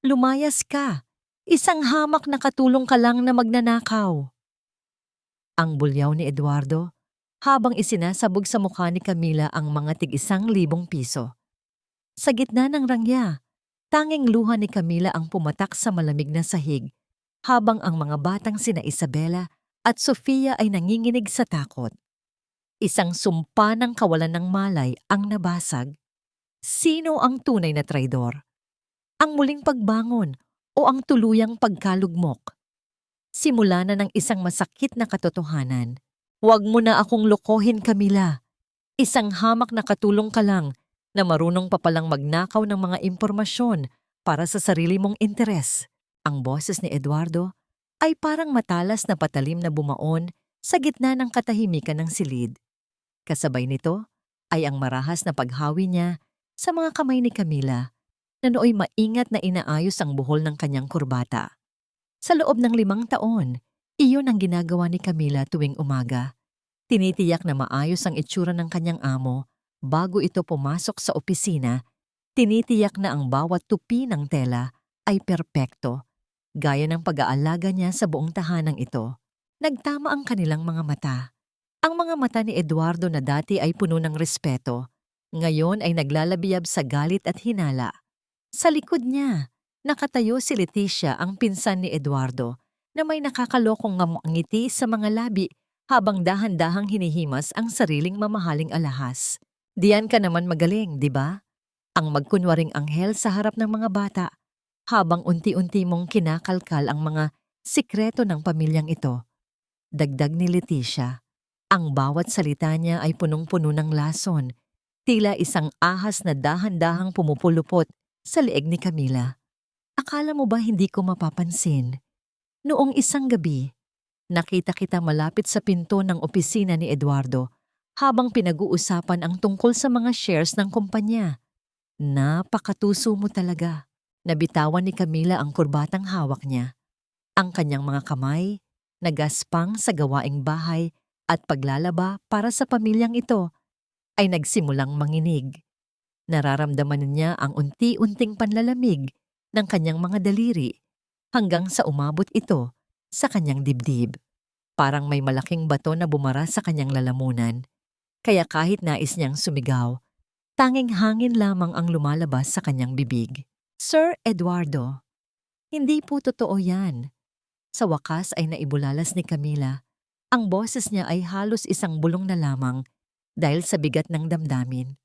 Lumayas ka. Isang hamak na katulong ka lang na magnanakaw. Ang bulyaw ni Eduardo habang isinasabog sa mukha ni Camila ang mga tig-1,000 piso. Sa gitna ng rangya, tanging luha ni Camila ang pumatak sa malamig na sahig habang ang mga batang sina Isabela at Sofia ay nanginginig sa takot. Isang sumpa ng kawalan ng malay ang nabasag. Sino ang tunay na traidor? Ang muling pagbangon o ang tuluyang pagkalugmok? Simula na ng isang masakit na katotohanan. Huwag mo na akong lokohin, Camila. Isang hamak na katulong ka lang na marunong pa palang magnakaw ng mga impormasyon para sa sarili mong interes. Ang boses ni Eduardo ay parang matalas na patalim na bumaon sa gitna ng katahimikan ng silid. Kasabay nito ay ang marahas na paghawi niya sa mga kamay ni Camila na nooy maingat na inaayos ang buhol ng kanyang kurbata. Sa loob ng 5 taon, iyon ang ginagawa ni Camila tuwing umaga. Tinitiyak na maayos ang itsura ng kanyang amo bago ito pumasok sa opisina. Tinitiyak na ang bawat tupi ng tela ay perpekto, gaya ng pag-aalaga niya sa buong tahanang ito. Nagtama ang kanilang mga mata. Ang mga mata ni Eduardo na dati ay puno ng respeto, ngayon ay naglalabiyab sa galit at hinala. Sa likod niya, nakatayo si Leticia, ang pinsan ni Eduardo, na may nakakalokong ngiti sa mga labi habang dahan-dahang hinihimas ang sariling mamahaling alahas. Diyan ka naman magaling, di ba? Ang magkunwaring anghel sa harap ng mga bata, habang unti-unti mong kinakalkal ang mga sikreto ng pamilyang ito. Dagdag ni Leticia, ang bawat salita niya ay punong-puno ng lason, tila isang ahas na dahan-dahang pumupulupot sa leeg ni Camila. Akala mo ba hindi ko mapapansin? Noong isang gabi, nakita kita malapit sa pinto ng opisina ni Eduardo habang pinag-uusapan ang tungkol sa mga shares ng kumpanya. Napakatuso mo talaga. Nabitawan ni Camila ang kurbatang hawak niya. Ang kanyang mga kamay, nagaspang sa gawaing bahay at paglalaba para sa pamilyang ito, ay nagsimulang manginig. Nararamdaman niya ang unti-unting panlalamig ng kanyang mga daliri hanggang sa umabot ito sa kanyang dibdib. Parang may malaking bato na bumara sa kanyang lalamunan. Kaya kahit nais niyang sumigaw, tanging hangin lamang ang lumalabas sa kanyang bibig. Sir Eduardo, hindi po totoo yan. Sa wakas ay naibulalas ni Camila. Ang boses niya ay halos isang bulong na lamang dahil sa bigat ng damdamin.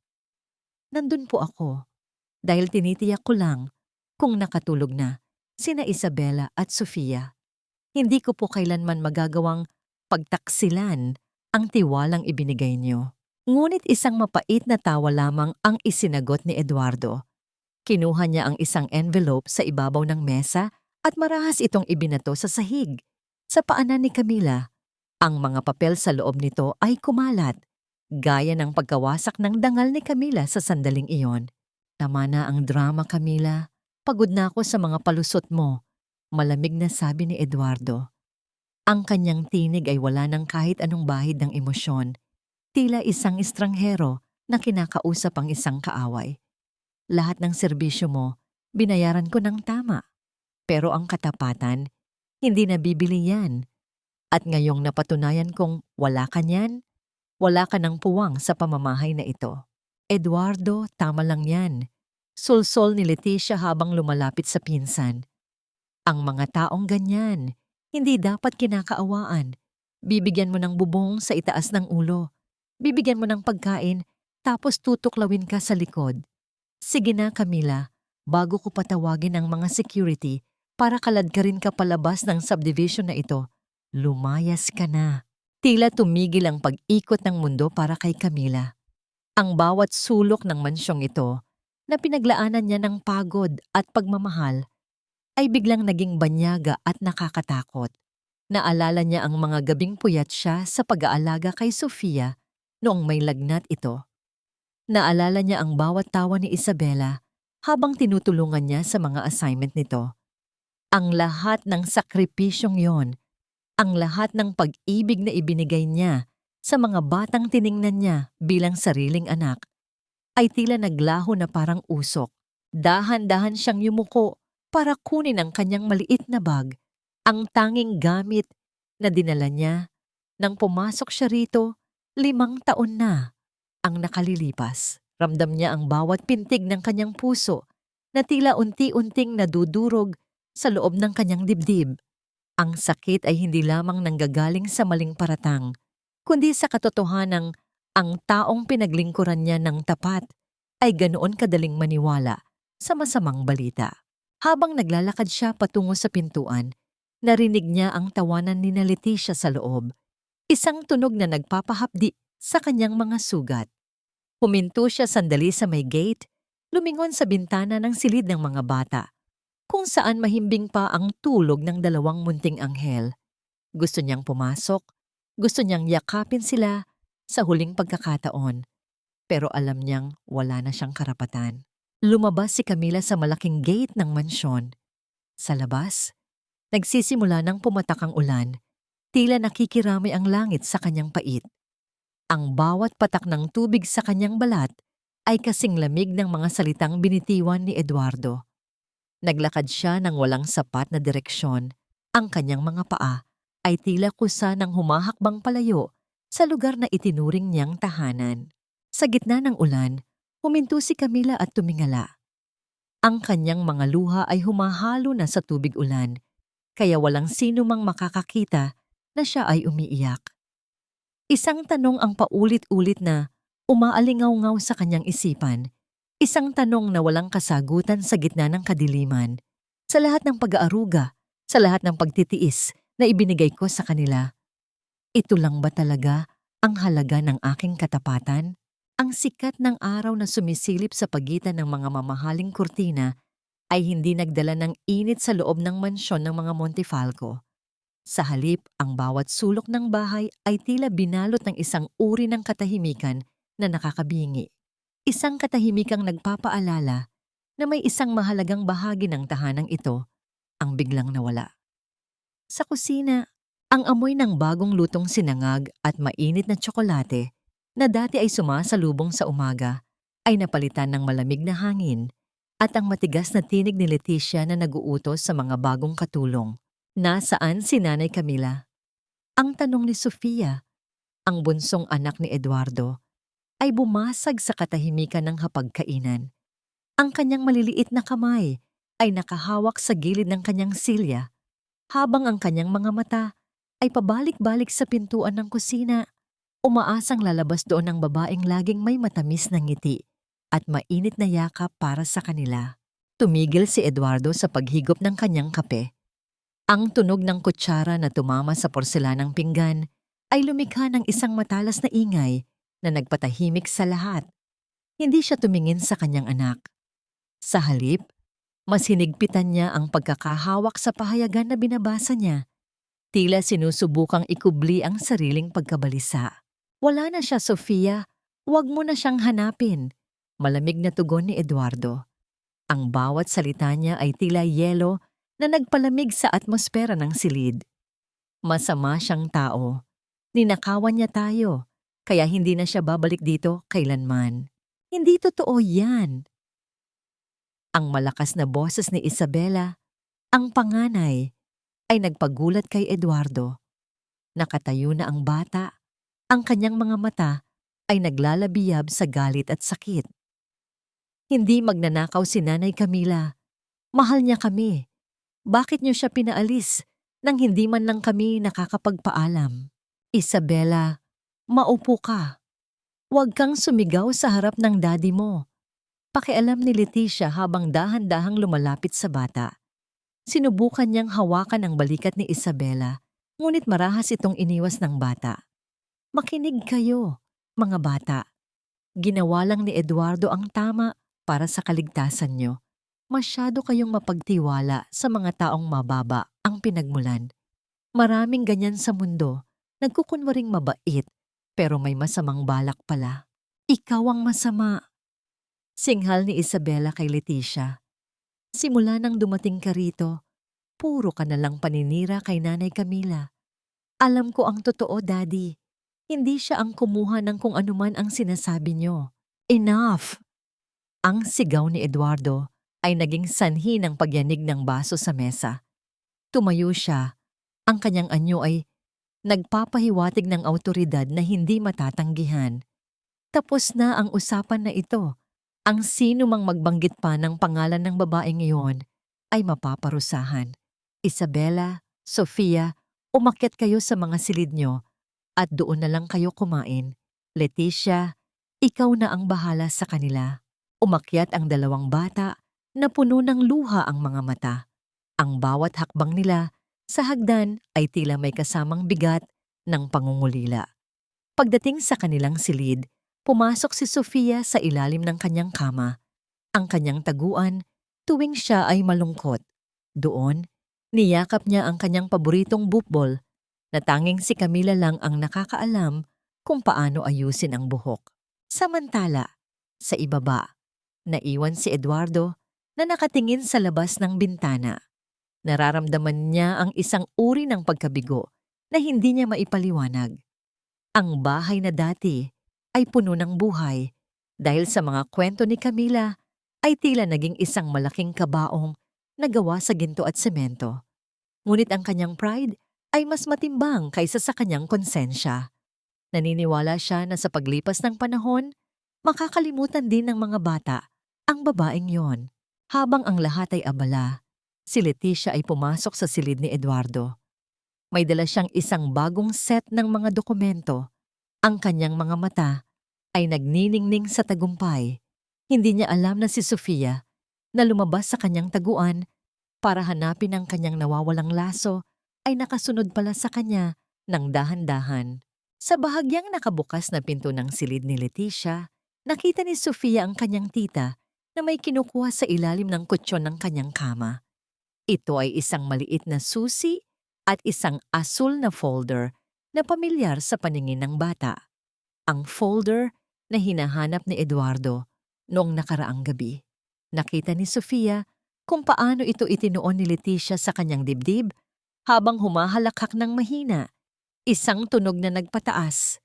Nandun po ako dahil tinitiyak ko lang kung nakatulog na sina Isabela at Sofia. Hindi ko po kailanman magagawang pagtaksilan ang tiwalang ibinigay niyo. Ngunit isang mapait na tawa lamang ang isinagot ni Eduardo. Kinuha niya ang isang envelope sa ibabaw ng mesa at marahas itong ibinato sa sahig. Sa paanan ni Camila, ang mga papel sa loob nito ay kumalat, gaya ng pagkawasak ng dangal ni Camila sa sandaling iyon. Tama na ang drama, Camila. Pagod na ako sa mga palusot mo, malamig na sabi ni Eduardo. Ang kanyang tinig ay wala ng kahit anong bahid ng emosyon, tila isang estranghero na kinakausap ang isang kaaway. Lahat ng serbisyo mo, binayaran ko ng tama. Pero ang katapatan, hindi nabibili yan. At ngayong napatunayan kong wala ka niyan, wala ka ng puwang sa pamamahay na ito. Eduardo, tama lang yan. Sulsol ni Leticia habang lumalapit sa pinsan. Ang mga taong ganyan, hindi dapat kinakaawaan. Bibigyan mo ng bubong sa itaas ng ulo. Bibigyan mo ng pagkain, tapos tutuklawin ka sa likod. Sige na, Camila, bago ko patawagin ang mga security para kaladkarin ka palabas ng subdivision na ito, lumayas ka na. Tila tumigil ang pag-ikot ng mundo para kay Camila. Ang bawat sulok ng mansyong ito, na pinaglaanan niya ng pagod at pagmamahal, ay biglang naging banyaga at nakakatakot. Naalala niya ang mga gabing puyat siya sa pag-aalaga kay Sofia noong may lagnat ito. Naalala niya ang bawat tawa ni Isabela habang tinutulungan niya sa mga assignment nito. Ang lahat ng sakripisyong yon, ang lahat ng pag-ibig na ibinigay niya sa mga batang tiningnan niya bilang sariling anak, ay tila naglaho na parang usok. Dahan-dahan siyang yumuko para kunin ang kanyang maliit na bag, ang tanging gamit na dinala niya nang pumasok siya rito. 5 taon na ang nakalilipas. Ramdam niya ang bawat pintig ng kanyang puso na tila unti-unting nadudurog sa loob ng kanyang dibdib. Ang sakit ay hindi lamang nanggagaling sa maling paratang, kundi sa katotohanang ang taong pinaglingkuran niya ng tapat ay ganoon kadaling maniwala sa masamang balita. Habang naglalakad siya patungo sa pintuan, narinig niya ang tawanan ni Leticia sa loob. Isang tunog na nagpapahapdi sa kanyang mga sugat. Huminto siya sandali sa may gate, lumingon sa bintana ng silid ng mga bata, kung saan mahimbing pa ang tulog ng 2 munting anghel. Gusto niyang pumasok, gusto niyang yakapin sila sa huling pagkakataon, pero alam niyang wala na siyang karapatan. Lumabas si Camila sa malaking gate ng mansyon. Sa labas, nagsisimula ng pumatak ang ulan, tila nakikiramay ang langit sa kanyang pait. Ang bawat patak ng tubig sa kanyang balat ay kasing lamig ng mga salitang binitiwan ni Eduardo. Naglakad siya ng walang sapat na direksyon. Ang kanyang mga paa ay tila kusa ng humahakbang palayo sa lugar na itinuring niyang tahanan. Sa gitna ng ulan, huminto si Camila at tumingala. Ang kanyang mga luha ay humahalo na sa tubig ulan, kaya walang sino mang makakakita na siya ay umiiyak. Isang tanong ang paulit-ulit na umaalingaw-ngaw sa kanyang isipan. Isang tanong na walang kasagutan sa gitna ng kadiliman. Sa lahat ng pag-aaruga, sa lahat ng pagtitiis na ibinigay ko sa kanila, ito lang ba talaga ang halaga ng aking katapatan? Ang sikat ng araw na sumisilip sa pagitan ng mga mamahaling kurtina ay hindi nagdala ng init sa loob ng mansyon ng mga Montefalco. Sa halip, ang bawat sulok ng bahay ay tila binalot ng isang uri ng katahimikan na nakakabingi. Isang katahimikang nagpapaalala na may isang mahalagang bahagi ng tahanang ito ang biglang nawala. Sa kusina, ang amoy ng bagong lutong sinangag at mainit na tsokolate na dati ay sumasalubong sa umaga ay napalitan ng malamig na hangin at ang matigas na tinig ni Leticia na naguutos sa mga bagong katulong. Nasaan si Nanay Camila? Ang tanong ni Sofia, ang bunsong anak ni Eduardo, ay bumasag sa katahimikan ng hapagkainan. Ang kanyang maliliit na kamay ay nakahawak sa gilid ng kanyang silya, habang ang kanyang mga mata ay pabalik-balik sa pintuan ng kusina. Umaasang lalabas doon ang babaeng laging may matamis na ngiti at mainit na yakap para sa kanila. Tumigil si Eduardo sa paghigop ng kanyang kape. Ang tunog ng kutsara na tumama sa porselanang pinggan ay lumikha ng isang matalas na ingay na nagpatahimik sa lahat. Hindi siya tumingin sa kanyang anak. Sa halip, mas hinigpitan niya ang pagkakahawak sa pahayagan na binabasa niya. Tila sinusubukang ikubli ang sariling pagkabalisa. Wala na siya, Sofia. Huwag mo na siyang hanapin. Malamig na tugon ni Eduardo. Ang bawat salita niya ay tila yelo na nagpalamig sa atmosfera ng silid. Masama siyang tao. Ninakawan niya tayo, kaya hindi na siya babalik dito kailanman. Hindi totoo yan. Ang malakas na boses ni Isabela, ang panganay, ay nagpagulat kay Eduardo. Nakatayo na ang bata. Ang kanyang mga mata ay naglalabiyab sa galit at sakit. Hindi magnanakaw si Nanay Camila. Mahal niya kami. Bakit niyo siya pinaalis nang hindi man lang kami nakakapagpaalam? Isabela, maupo ka. Huwag kang sumigaw sa harap ng daddy mo. Pakialam ni Leticia habang dahan-dahang lumalapit sa bata. Sinubukan niyang hawakan ang balikat ni Isabela, ngunit marahas itong iniwas ng bata. Makinig kayo, mga bata. Ginawa lang ni Eduardo ang tama para sa kaligtasan niyo. Masyado kayong mapagtiwala sa mga taong mababa ang pinagmulan. Maraming ganyan sa mundo, nagkukunwaring mabait, pero may masamang balak pala. Ikaw ang masama. Singhal ni Isabela kay Leticia. Simula nang dumating ka rito, puro ka na lang paninira kay Nanay Camila. Alam ko ang totoo, Daddy. Hindi siya ang kumuha ng kung anuman ang sinasabi niyo. Enough! Ang sigaw ni Eduardo ay naging sanhi ng pagyanig ng baso sa mesa. Tumayo siya. Ang kanyang anyo ay nagpapahiwatig ng awtoridad na hindi matatanggihan. Tapos na ang usapan na ito. Ang sino mang magbanggit pa ng pangalan ng babaeng iyon ay mapaparusahan. Isabela, Sofia, umakyat kayo sa mga silid nyo at doon na lang kayo kumain. Leticia, ikaw na ang bahala sa kanila. Umakyat ang dalawang bata na puno ng luha ang mga mata. Ang bawat hakbang nila sa hagdan ay tila may kasamang bigat ng pangungulila. Pagdating sa kanilang silid, pumasok si Sofia sa ilalim ng kanyang kama. Ang kanyang taguan tuwing siya ay malungkot. Doon, niyakap niya ang kanyang paboritong bukbol na tanging si Camila lang ang nakakaalam kung paano ayusin ang buhok. Samantala, sa ibaba, naiwan si Eduardo na nakatingin sa labas ng bintana. Nararamdaman niya ang isang uri ng pagkabigo na hindi niya maipaliwanag. Ang bahay na dati ay puno ng buhay dahil sa mga kwento ni Camila ay tila naging isang malaking kabaong na gawa sa ginto at semento. Ngunit ang kanyang pride ay mas matimbang kaysa sa kanyang konsensya. Naniniwala siya na sa paglipas ng panahon, makakalimutan din ng mga bata ang babaeng yon. Habang ang lahat ay abala, si Leticia ay pumasok sa silid ni Eduardo. May dala siyang isang bagong set ng mga dokumento. Ang kanyang mga mata ay nagniningning sa tagumpay. Hindi niya alam na si Sofia na lumabas sa kanyang taguan para hanapin ang kanyang nawawalang laso ay nakasunod pala sa kanya ng dahan-dahan. Sa bahagyang nakabukas na pinto ng silid ni Leticia, nakita ni Sofia ang kanyang tita na may kinukuha sa ilalim ng kutsyon ng kanyang kama. Ito ay isang maliit na susi at isang asul na folder na pamilyar sa paningin ng bata. Ang folder na hinahanap ni Eduardo noong nakaraang gabi. Nakita ni Sofia kung paano ito itinuon ni Leticia sa kanyang dibdib habang humahalakhak ng mahina, isang tunog na nagpataas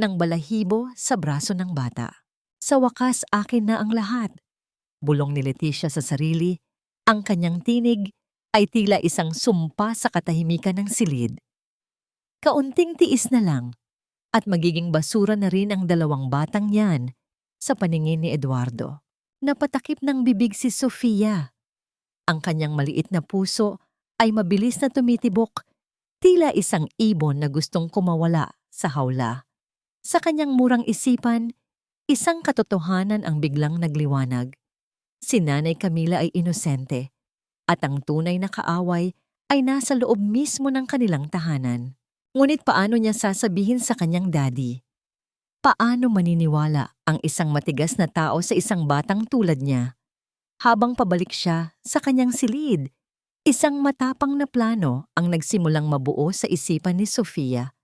ng balahibo sa braso ng bata. Sa wakas, akin na ang lahat. Bulong ni Leticia sa sarili, ang kanyang tinig ay tila isang sumpa sa katahimikan ng silid. Kaunting tiis na lang at magiging basura na rin ang dalawang batang yan sa paningin ni Eduardo. Napatakip ng bibig si Sofia. Ang kanyang maliit na puso ay mabilis na tumitibok, tila isang ibon na gustong kumawala sa hawla. Sa kanyang murang isipan, isang katotohanan ang biglang nagliwanag. Si Nanay Camila ay inosente at ang tunay na kaaway ay nasa loob mismo ng kanilang tahanan. Ngunit paano niya sasabihin sa kanyang daddy? Paano maniniwala ang isang matigas na tao sa isang batang tulad niya? Habang pabalik siya sa kanyang silid, isang matapang na plano ang nagsimulang mabuo sa isipan ni Sofia.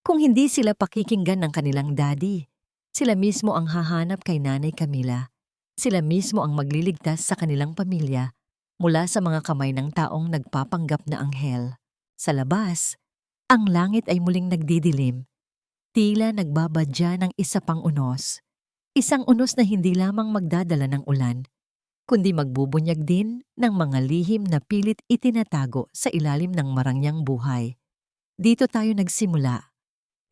Kung hindi sila pakikinggan ng kanilang daddy, sila mismo ang hahanap kay Nanay Camila. Sila mismo ang magliligtas sa kanilang pamilya mula sa mga kamay ng taong nagpapanggap na anghel. Sa labas, ang langit ay muling nagdidilim. Tila nagbabadya ng isa pang unos. Isang unos na hindi lamang magdadala ng ulan, kundi magbubunyag din ng mga lihim na pilit itinatago sa ilalim ng marangyang buhay. Dito tayo nagsimula,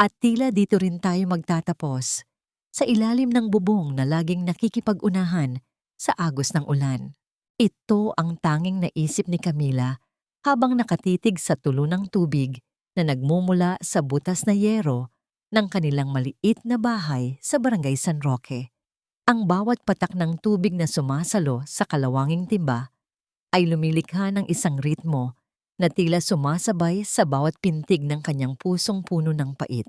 at tila dito rin tayo magtatapos, sa ilalim ng bubong na laging nakikipag-unahan sa agos ng ulan. Ito ang tanging naisip ni Camila habang nakatitig sa tulo ng tubig na nagmumula sa butas na yero ng kanilang maliit na bahay sa Barangay San Roque. Ang bawat patak ng tubig na sumasalo sa kalawanging timba ay lumilikha ng isang ritmo na tila sumasabay sa bawat pintig ng kanyang pusong puno ng pait.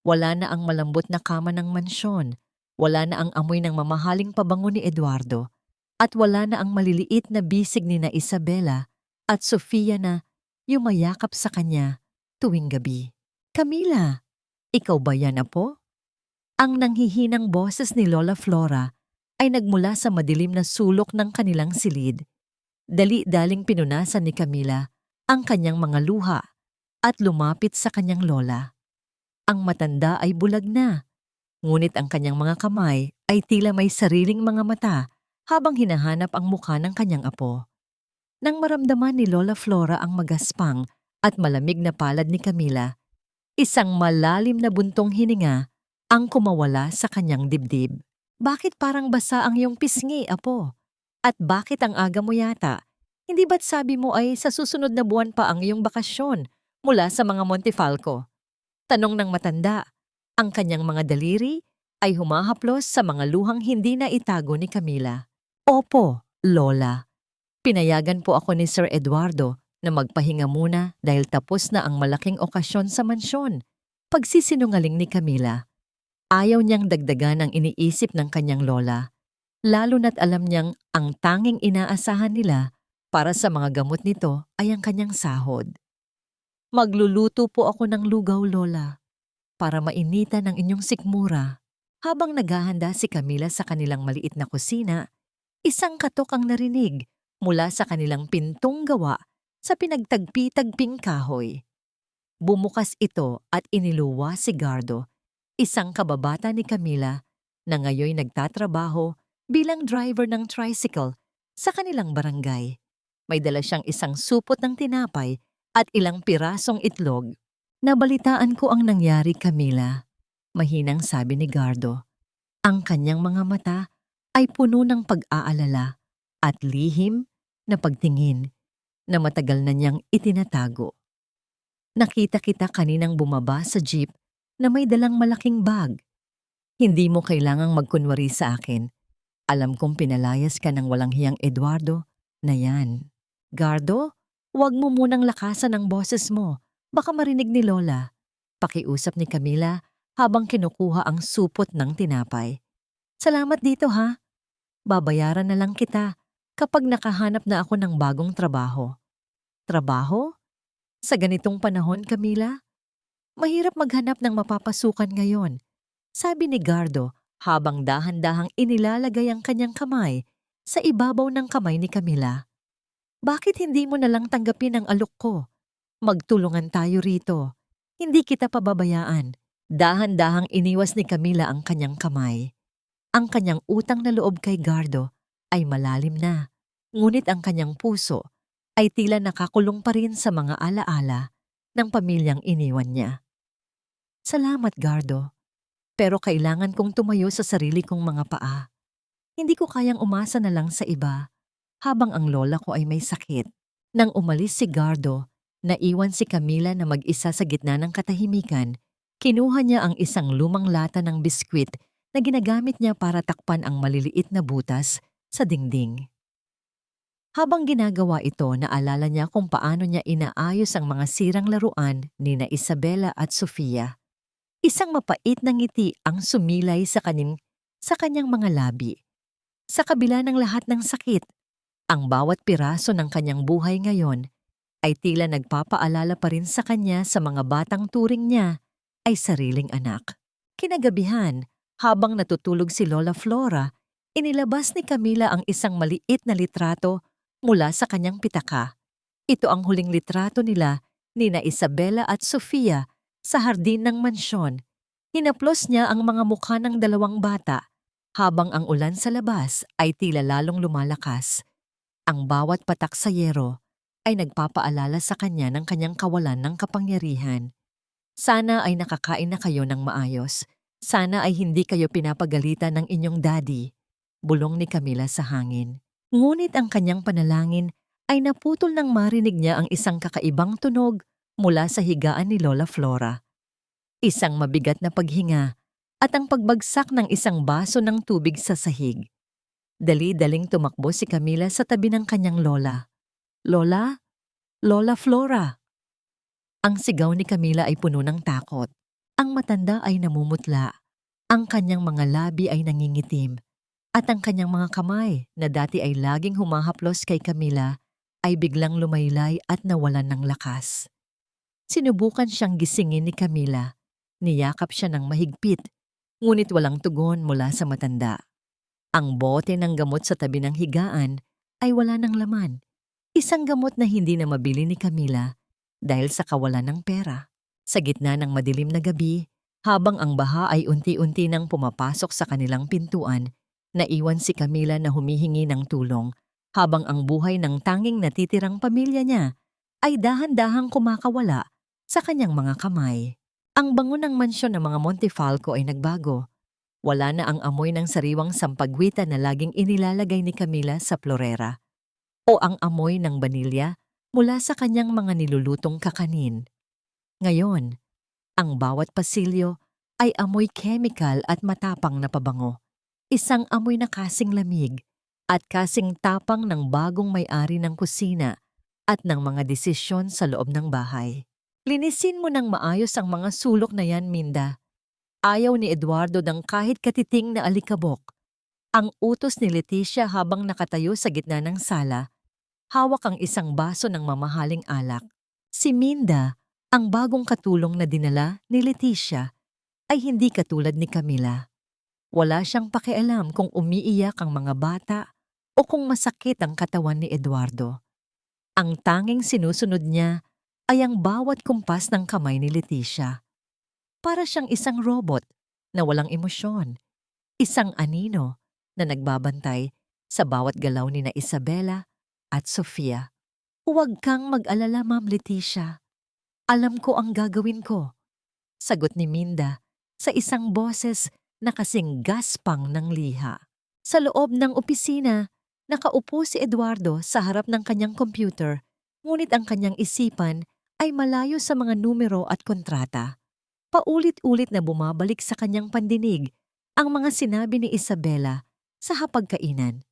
Wala na ang malambot na kama ng mansyon, wala na ang amoy ng mamahaling pabango ni Eduardo, at wala na ang maliliit na bisig ni na Isabela at Sofia na yumayakap sa kanya tuwing gabi. Camila, ikaw ba yan, apo? Ang nanghihinang boses ni Lola Flora ay nagmula sa madilim na sulok ng kanilang silid. Dali-daling pinunasan ni Camila ang kanyang mga luha at lumapit sa kanyang lola. Ang matanda ay bulag na, ngunit ang kanyang mga kamay ay tila may sariling mga mata habang hinahanap ang mukha ng kanyang apo. Nang maramdaman ni Lola Flora ang magaspang at malamig na palad ni Camila, isang malalim na buntong hininga ang kumawala sa kanyang dibdib. Bakit parang basa ang iyong pisngi, apo? At bakit ang aga mo yata? Hindi ba't sabi mo ay sa susunod na buwan pa ang iyong bakasyon mula sa mga Montefalco? Tanong ng matanda. Ang kanyang mga daliri ay humahaplos sa mga luhang hindi na itago ni Camila. Opo, Lola. Pinayagan po ako ni Sir Eduardo na magpahinga muna dahil tapos na ang malaking okasyon sa mansyon. Pagsisinungaling ni Camila. Ayaw niyang dagdagan ang iniisip ng kanyang lola, lalo na't alam niyang ang tanging inaasahan nila para sa mga gamot nito ay ang kanyang sahod. Magluluto po ako ng lugaw, Lola, para mainitan ang inyong sikmura. Habang naghahanda si Camila sa kanilang maliit na kusina, isang katok ang narinig mula sa kanilang pintong gawa sa pinagtagpi-tagping kahoy. Bumukas ito at iniluwa si Gardo, isang kababata ni Camila na ngayoy nagtatrabaho bilang driver ng tricycle sa kanilang barangay. May dala siyang isang supot ng tinapay at ilang pirasong itlog. Nabalitaan ko ang nangyari, Camila, mahinang sabi ni Gardo. Ang kanyang mga mata ay puno ng pag-aalala at lihim na pagtingin na matagal na niyang itinatago. Nakita kita kaninang bumaba sa jeep na may dalang malaking bag. Hindi mo kailangang magkunwari sa akin. Alam kong pinalayas ka ng walang hiyang Eduardo na yan. Gardo, huwag mo munang lakasan ang boses mo. Baka marinig ni Lola. Pakiusap ni Camila habang kinukuha ang supot ng tinapay. Salamat dito ha. Babayaran na lang kita kapag nakahanap na ako ng bagong trabaho. Trabaho? Sa ganitong panahon, Camila? Mahirap maghanap ng mapapasukan ngayon, sabi ni Gardo habang dahan-dahang inilalagay ang kanyang kamay sa ibabaw ng kamay ni Camila. Bakit hindi mo nalang tanggapin ang alok ko? Magtulungan tayo rito. Hindi kita pababayaan. Dahan-dahang iniwas ni Camila ang kanyang kamay. Ang kanyang utang na loob kay Gardo ay malalim na, ngunit ang kanyang puso ay tila nakakulong pa rin sa mga alaala ng pamilyang iniwan niya. Salamat, Gardo. Pero kailangan kong tumayo sa sarili kong mga paa. Hindi ko kayang umasa na lang sa iba habang ang lola ko ay may sakit. Nang umalis si Gardo, naiwan si Camila na mag-isa sa gitna ng katahimikan. Kinuha niya ang isang lumang lata ng biskwit na ginagamit niya para takpan ang maliliit na butas sa dingding. Habang ginagawa ito, naalala niya kung paano niya inaayos ang mga sirang laruan ni na Isabela at Sofia. Isang mapait na ngiti ang sumilay sa kanyang mga labi. Sa kabila ng lahat ng sakit, ang bawat piraso ng kanyang buhay ngayon ay tila nagpapaalala pa rin sa kanya sa mga batang turing niya ay sariling anak. Kinagabihan, habang natutulog si Lola Flora, inilabas ni Camila ang isang maliit na litrato mula sa kanyang pitaka. Ito ang huling litrato nila ni na Isabela at Sofia sa hardin ng mansyon. Hinaplos niya ang mga mukha ng dalawang bata habang ang ulan sa labas ay tila lalong lumalakas. Ang bawat patak sa yero ay nagpapaalala sa kanya ng kanyang kawalan ng kapangyarihan. Sana ay nakakain na kayo ng maayos. Sana ay hindi kayo pinapagalitan ng inyong daddy, bulong ni Camila sa hangin. Ngunit ang kanyang panalangin ay naputol nang marinig niya ang isang kakaibang tunog mula sa higaan ni Lola Flora. Isang mabigat na paghinga at ang pagbagsak ng isang baso ng tubig sa sahig. Dali-daling tumakbo si Camila sa tabi ng kanyang lola. Lola? Lola Flora! Ang sigaw ni Camila ay puno ng takot. Ang matanda ay namumutla. Ang kanyang mga labi ay nangingitim. At ang kanyang mga kamay na dati ay laging humahaplos kay Camila ay biglang lumaylay at nawalan ng lakas. Sinubukan siyang gisingin ni Camila. Niyakap siya ng mahigpit, ngunit walang tugon mula sa matanda. Ang bote ng gamot sa tabi ng higaan ay wala ng laman. Isang gamot na hindi na mabili ni Camila dahil sa kawalan ng pera. Sa gitna ng madilim na gabi, habang ang baha ay unti-unti nang pumapasok sa kanilang pintuan, Naiwan si Camila na humihingi ng tulong habang ang buhay ng tanging natitirang pamilya niya ay dahan-dahang kumakawala sa kanyang mga kamay. Ang bango ng mansyon ng mga Montefalco ay nagbago. Wala na ang amoy ng sariwang sampagwita na laging inilalagay ni Camila sa florera o ang amoy ng banilya mula sa kanyang mga nilulutong kakanin. Ngayon, ang bawat pasilyo ay amoy chemical at matapang na pabango. Isang amoy na kasing lamig at kasing tapang ng bagong may-ari ng kusina at ng mga desisyon sa loob ng bahay. Linisin mo ng maayos ang mga sulok na yan, Minda. Ayaw ni Eduardo ng kahit katiting na alikabok. Ang utos ni Leticia habang nakatayo sa gitna ng sala, hawak ang isang baso ng mamahaling alak. Si Minda, ang bagong katulong na dinala ni Leticia, ay hindi katulad ni Camila. Wala siyang pakialam kung umiiyak ang mga bata o kung masakit ang katawan ni Eduardo. Ang tanging sinusunod niya ay ang bawat kumpas ng kamay ni Leticia. Para siyang isang robot na walang emosyon, isang anino na nagbabantay sa bawat galaw ni na Isabela at Sofia. Huwag kang mag-alala, Ma'am Leticia. Alam ko ang gagawin ko, sagot ni Minda sa isang boses na kasing gaspang ng liha. Sa loob ng opisina, nakaupo si Eduardo sa harap ng kanyang computer, ngunit ang kanyang isipan ay malayo sa mga numero at kontrata. Paulit-ulit na bumabalik sa kanyang pandinig ang mga sinabi ni Isabela sa hapagkainan.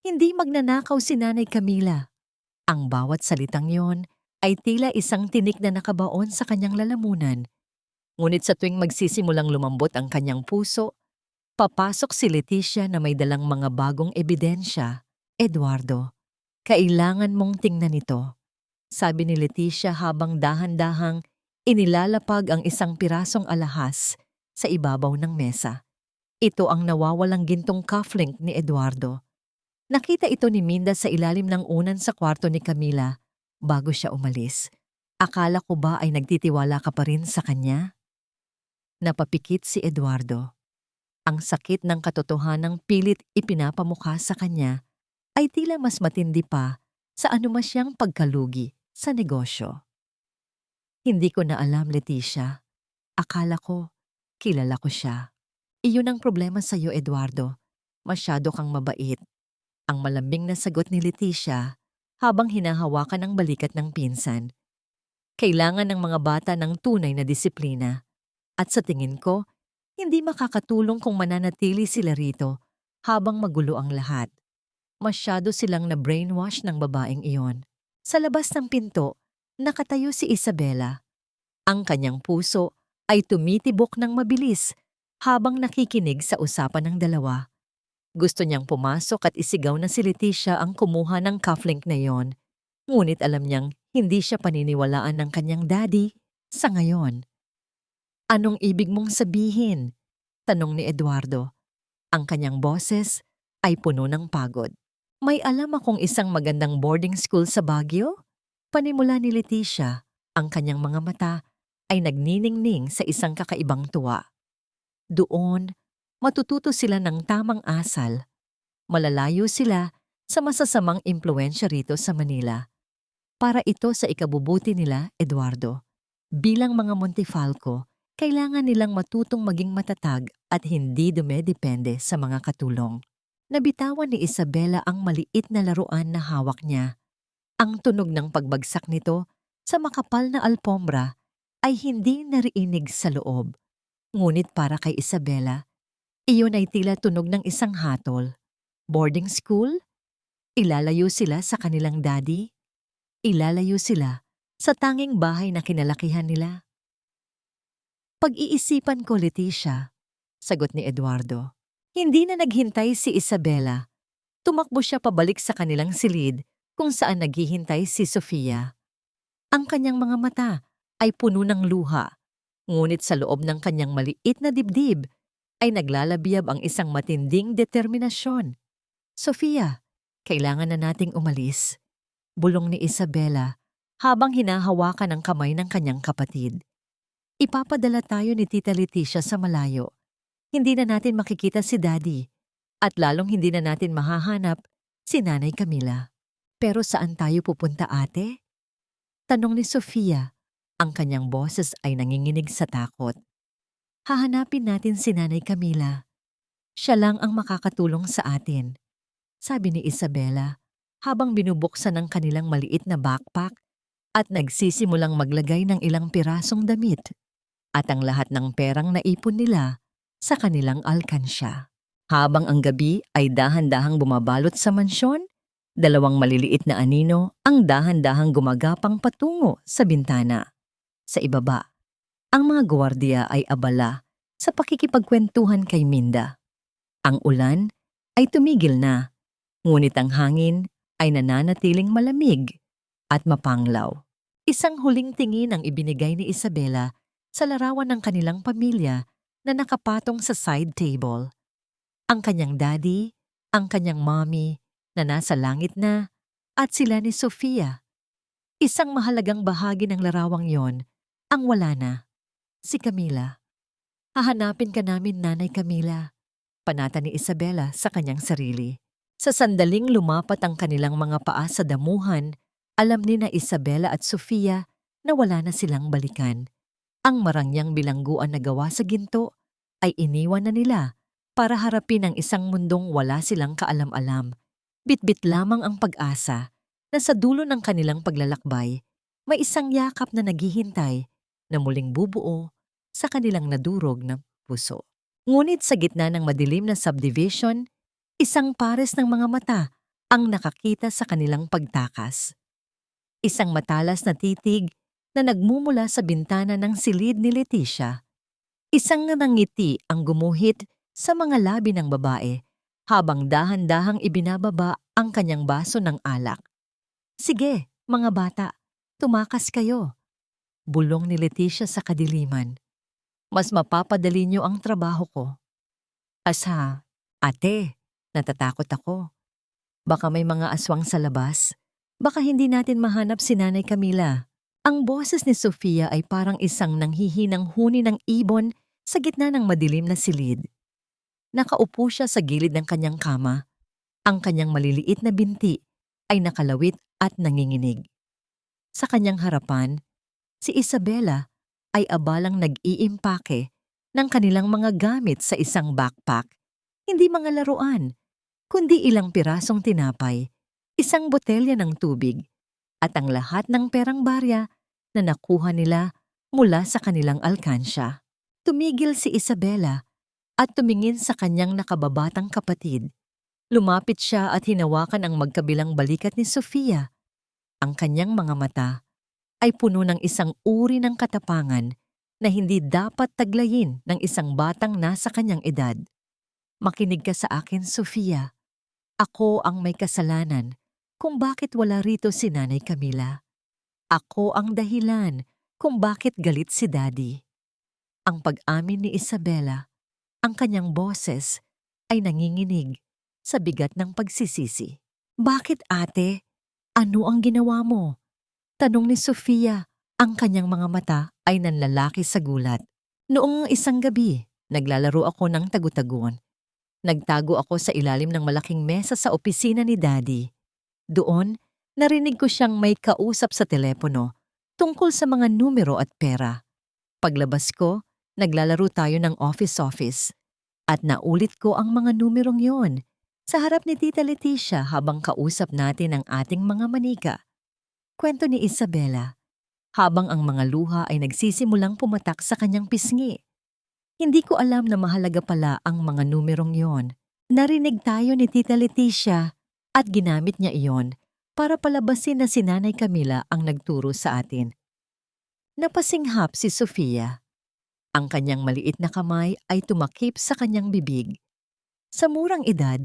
Hindi magnanakaw si Nanay Camila. Ang bawat salitang yon ay tila isang tinik na nakabaon sa kanyang lalamunan. Ngunit sa tuwing magsisimulang lumambot ang kanyang puso, papasok si Leticia na may dalang mga bagong ebidensya. Eduardo, kailangan mong tingnan ito, sabi ni Leticia habang dahan-dahang inilalapag ang isang pirasong alahas sa ibabaw ng mesa. Ito ang nawawalang gintong cufflink ni Eduardo. Nakita ito ni Minda sa ilalim ng unan sa kwarto ni Camila bago siya umalis. Akala ko ba ay nagtitiwala ka pa rin sa kanya? Napapikit si Eduardo. Ang sakit ng katotohanang pilit ipinapamukha sa kanya ay tila mas matindi pa sa anumasyang pagkalugi sa negosyo. Hindi ko na alam, Leticia. Akala ko, kilala ko siya. Iyon ang problema sa iyo, Eduardo. Masyado kang mabait. Ang malambing na sagot ni Leticia habang hinahawakan ang balikat ng pinsan. Kailangan ng mga bata ng tunay na disiplina. At sa tingin ko, hindi makakatulong kung mananatili sila rito habang magulo ang lahat. Masyado silang na-brainwash ng babaeng iyon. Sa labas ng pinto, nakatayo si Isabela. Ang kanyang puso ay tumitibok ng mabilis habang nakikinig sa usapan ng dalawa. Gusto niyang pumasok at isigaw na si Leticia ang kumuha ng cufflink na yon. Ngunit alam niyang hindi siya paniniwalaan ng kanyang daddy sa ngayon. Anong ibig mong sabihin? Tanong ni Eduardo. Ang kanyang boses ay puno ng pagod. May alam akong isang magandang boarding school sa Baguio? Panimula ni Leticia, ang kanyang mga mata ay nagniningning sa isang kakaibang tuwa. Doon, matututo sila ng tamang asal. Malalayo sila sa masasamang impluensya rito sa Manila. Para ito sa ikabubuti nila, Eduardo. Bilang mga Montefalco, kailangan nilang matutong maging matatag at hindi dumedepende sa mga katulong. Nabitawan ni Isabela ang maliit na laruan na hawak niya. Ang tunog ng pagbagsak nito sa makapal na alpombra ay hindi nariinig sa loob. Ngunit para kay Isabela, iyon ay tila tunog ng isang hatol. Boarding school? Ilalayo sila sa kanilang daddy? Ilalayo sila sa tanging bahay na kinalakihan nila? Pag-iisipan ko, Leticia, sagot ni Eduardo. Hindi na naghintay si Isabela. Tumakbo siya pabalik sa kanilang silid kung saan naghihintay si Sofia. Ang kanyang mga mata ay puno ng luha, ngunit sa loob ng kanyang maliit na dibdib ay naglalabiyab ang isang matinding determinasyon. Sofia, kailangan na nating umalis, bulong ni Isabela habang hinahawakan ang kamay ng kanyang kapatid. Ipapadala tayo ni Tita Leticia sa malayo. Hindi na natin makikita si Daddy At lalong hindi na natin mahahanap si Nanay Camila. Pero saan tayo pupunta, ate? Tanong ni Sofia. Ang kanyang boses ay nanginginig sa takot. Hahanapin natin si Nanay Camila. Siya lang ang makakatulong sa atin, sabi ni Isabela habang binubuksan ang kanilang maliit na backpack at nagsisimulang maglagay ng ilang pirasong damit at ang lahat ng perang naipon nila sa kanilang alkansya. Habang ang gabi ay dahan-dahang bumabalot sa mansyon, dalawang maliliit na anino ang dahan-dahang gumagapang patungo sa bintana. Sa ibaba, ang mga gwardiya ay abala sa pakikipagkwentuhan kay Minda. Ang ulan ay tumigil na, ngunit ang hangin ay nananatiling malamig at mapanglaw. Isang huling tingin ang ibinigay ni Isabela sa larawan ng kanilang pamilya na nakapatong sa side table. Ang kanyang daddy, ang kanyang mommy na nasa langit na, at sila ni Sofia. Isang mahalagang bahagi ng larawang yon ang wala na, si Camila. Hahanapin ka namin, Nanay Camila, panata ni Isabela sa kanyang sarili. Sa sandaling lumapat ang kanilang mga paa sa damuhan, alam ni na Isabela at Sofia na wala na silang balikan. Ang marangyang bilangguan na gawa sa ginto ay iniwan na nila para harapin ang isang mundong wala silang kaalam-alam. Bitbit lamang ang pag-asa na sa dulo ng kanilang paglalakbay, may isang yakap na naghihintay na muling bubuo sa kanilang nadurog na puso. Ngunit sa gitna ng madilim na subdivision, isang pares ng mga mata ang nakakita sa kanilang pagtakas. Isang matalas na titig na nagmumula sa bintana ng silid ni Leticia. Isang nangiti ang gumuhit sa mga labi ng babae habang dahan-dahang ibinababa ang kanyang baso ng alak. Sige, mga bata, tumakas kayo. Bulong ni Leticia sa kadiliman. Mas mapapadali niyo ang trabaho ko. Asa, ate, natatakot ako. Baka may mga aswang sa labas. Baka hindi natin mahanap si Nanay Camila. Ang boses ni Sofia ay parang isang nanghihinang huni ng ibon sa gitna ng madilim na silid. Nakaupo siya sa gilid ng kanyang kama. Ang kanyang maliliit na binti ay nakalawit at nanginginig. Sa kanyang harapan, si Isabela ay abalang nag-iimpake ng kanilang mga gamit sa isang backpack. Hindi mga laruan, kundi ilang pirasong tinapay, isang botelya ng tubig, at ang lahat ng perang barya na nakuha nila mula sa kanilang alkansya. Tumigil si Isabela at tumingin sa kanyang nakababatang kapatid. Lumapit siya at hinawakan ang magkabilang balikat ni Sofia. Ang kanyang mga mata ay puno ng isang uri ng katapangan na hindi dapat taglayin ng isang batang nasa kanyang edad. Makinig ka sa akin, Sofia. Ako ang may kasalanan kung bakit wala rito si Nanay Camila. Ako ang dahilan kung bakit galit si Daddy. Ang pag-amin ni Isabela, ang kanyang boses ay nanginginig sa bigat ng pagsisisi. Bakit, ate? Ano ang ginawa mo? Tanong ni Sofia. Ang kanyang mga mata ay nanlalaki sa gulat. Noong isang gabi, naglalaro ako ng tagu-taguan. Nagtago ako sa ilalim ng malaking mesa sa opisina ni Daddy. Doon, narinig ko siyang may kausap sa telepono tungkol sa mga numero at pera. Paglabas ko, naglalaro tayo ng office-office. At naulit ko ang mga numerong yon sa harap ni Tita Leticia habang kausap natin ang ating mga manika. Kwento ni Isabela, habang ang mga luha ay nagsisimulang pumatak sa kanyang pisngi. Hindi ko alam na mahalaga pala ang mga numerong yon. Narinig tayo ni Tita Leticia at ginamit niya iyon para palabasin na si Nanay Camila ang nagturo sa atin. Napasinghap si Sofia. Ang kanyang maliit na kamay ay tumakip sa kanyang bibig. Sa murang edad,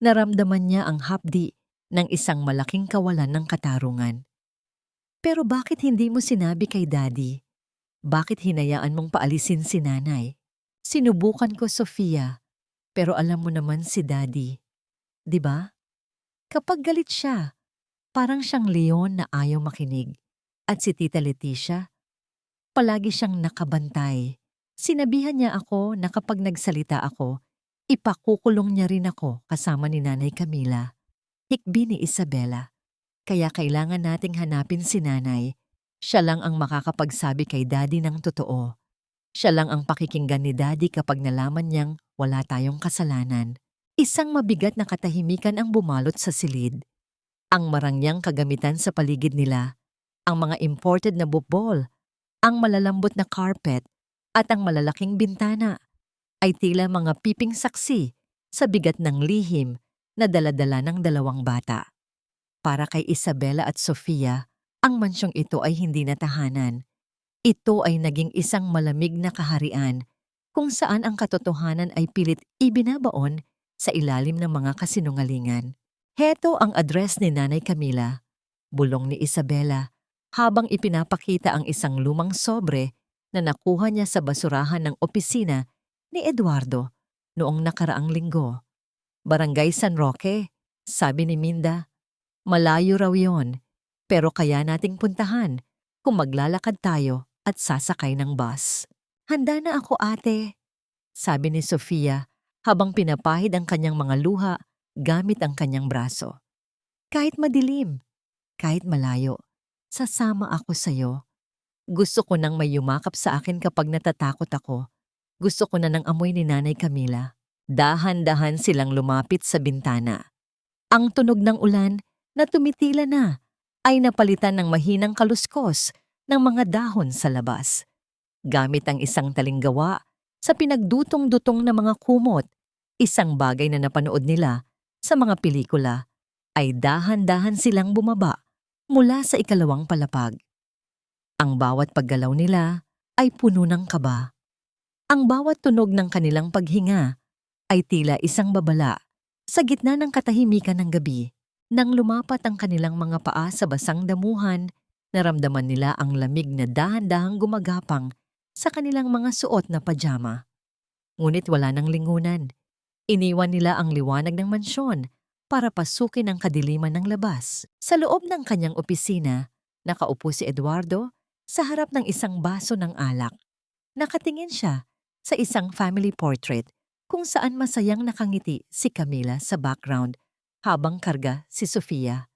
naramdaman niya ang hapdi ng isang malaking kawalan ng katarungan. Pero bakit hindi mo sinabi kay Daddy? Bakit hinayaan mong paalisin si Nanay? Sinubukan ko, Sofia, pero alam mo naman si Daddy. 'Di ba? Kapag galit siya, parang siyang leon na ayaw makinig. At si Tita Leticia, palagi siyang nakabantay. Sinabihan niya ako na kapag nagsalita ako, Ipakukulong niya rin ako kasama ni Nanay Camila. Hikbi ni Isabela. Kaya kailangan nating hanapin si Nanay. Siya lang ang makakapagsabi kay Daddy ng totoo. Siya lang ang pakikinggan ni Daddy kapag nalaman niyang wala tayong kasalanan. Isang mabigat na katahimikan ang bumalot sa silid. Ang marangyang kagamitan sa paligid nila, ang mga imported na bukbol, ang malalambot na carpet, at ang malalaking bintana ay tila mga piping saksi sa bigat ng lihim na daladala ng dalawang bata. Para kay Isabela at Sofia, ang mansyong ito ay hindi na tahanan. Ito ay naging isang malamig na kaharian kung saan ang katotohanan ay pilit ibinabaon sa ilalim ng mga kasinungalingan. Heto ang address ni Nanay Camila, bulong ni Isabela, habang ipinapakita ang isang lumang sobre na nakuha niya sa basurahan ng opisina ni Eduardo noong nakaraang linggo. Barangay San Roque, sabi ni Minda. Malayo raw yon, pero kaya nating puntahan kung maglalakad tayo at sasakay ng bus. Handa na ako, ate, sabi ni Sofia habang pinapahid ang kanyang mga luha gamit ang kanyang braso. Kahit madilim, kahit malayo, sasama ako sa'yo. Gusto ko nang may yumakap sa akin kapag natatakot ako. Gusto ko na ng amoy ni Nanay Camila. Dahan-dahan silang lumapit sa bintana. Ang tunog ng ulan na tumitila na ay napalitan ng mahinang kaluskos ng mga dahon sa labas. Gamit ang isang talinggawa sa pinagdutong-dutong na mga kumot, isang bagay na napanood nila sa mga pelikula, ay dahan-dahan silang bumaba mula sa ikalawang palapag. Ang bawat paggalaw nila ay puno ng kaba. Ang bawat tunog ng kanilang paghinga ay tila isang babala sa gitna ng katahimikan ng gabi. Nang lumapat ang kanilang mga paa sa basang damuhan, naramdaman nila ang lamig na dahan-dahang gumagapang sa kanilang mga suot na pajama. Ngunit wala ng lingunan. Iniwan nila ang liwanag ng mansyon para pasukin ang kadiliman ng labas. Sa loob ng kanyang opisina, nakaupo si Eduardo sa harap ng isang baso ng alak. Nakatingin siya sa isang family portrait kung saan masayang nakangiti si Camila sa background habang karga si Sofia.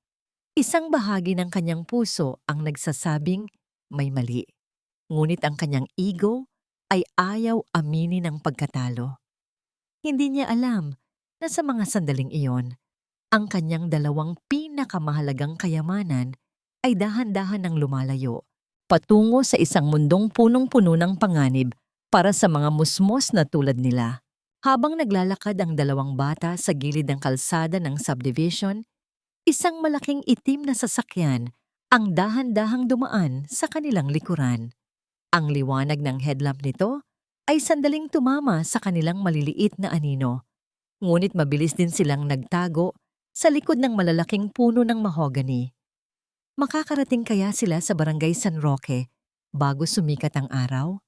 Isang bahagi ng kanyang puso ang nagsasabing may mali. Ngunit ang kanyang ego ay ayaw aminin ang pagkatalo. Hindi niya alam na sa mga sandaling iyon, ang kanyang dalawang pinakamahalagang kayamanan ay dahan-dahan nang lumalayo, patungo sa isang mundong punong-puno ng panganib para sa mga musmos na tulad nila. Habang naglalakad ang dalawang bata sa gilid ng kalsada ng subdivision, isang malaking itim na sasakyan ang dahan-dahang dumaan sa kanilang likuran. Ang liwanag ng headlamp nito ay sandaling tumama sa kanilang maliliit na anino, ngunit mabilis din silang nagtago sa likod ng malalaking puno ng mahogany. Makakarating kaya sila sa Barangay San Roque bago sumikat ang araw?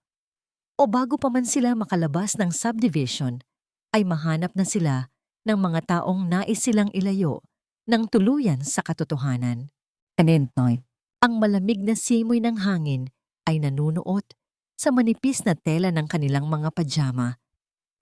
O bago pa man sila makalabas ng subdivision, ay mahanap na sila ng mga taong nais silang ilayo ng tuluyan sa katotohanan. Kanentoy, ang malamig na simoy ng hangin ay nanunuot sa manipis na tela ng kanilang mga pajama.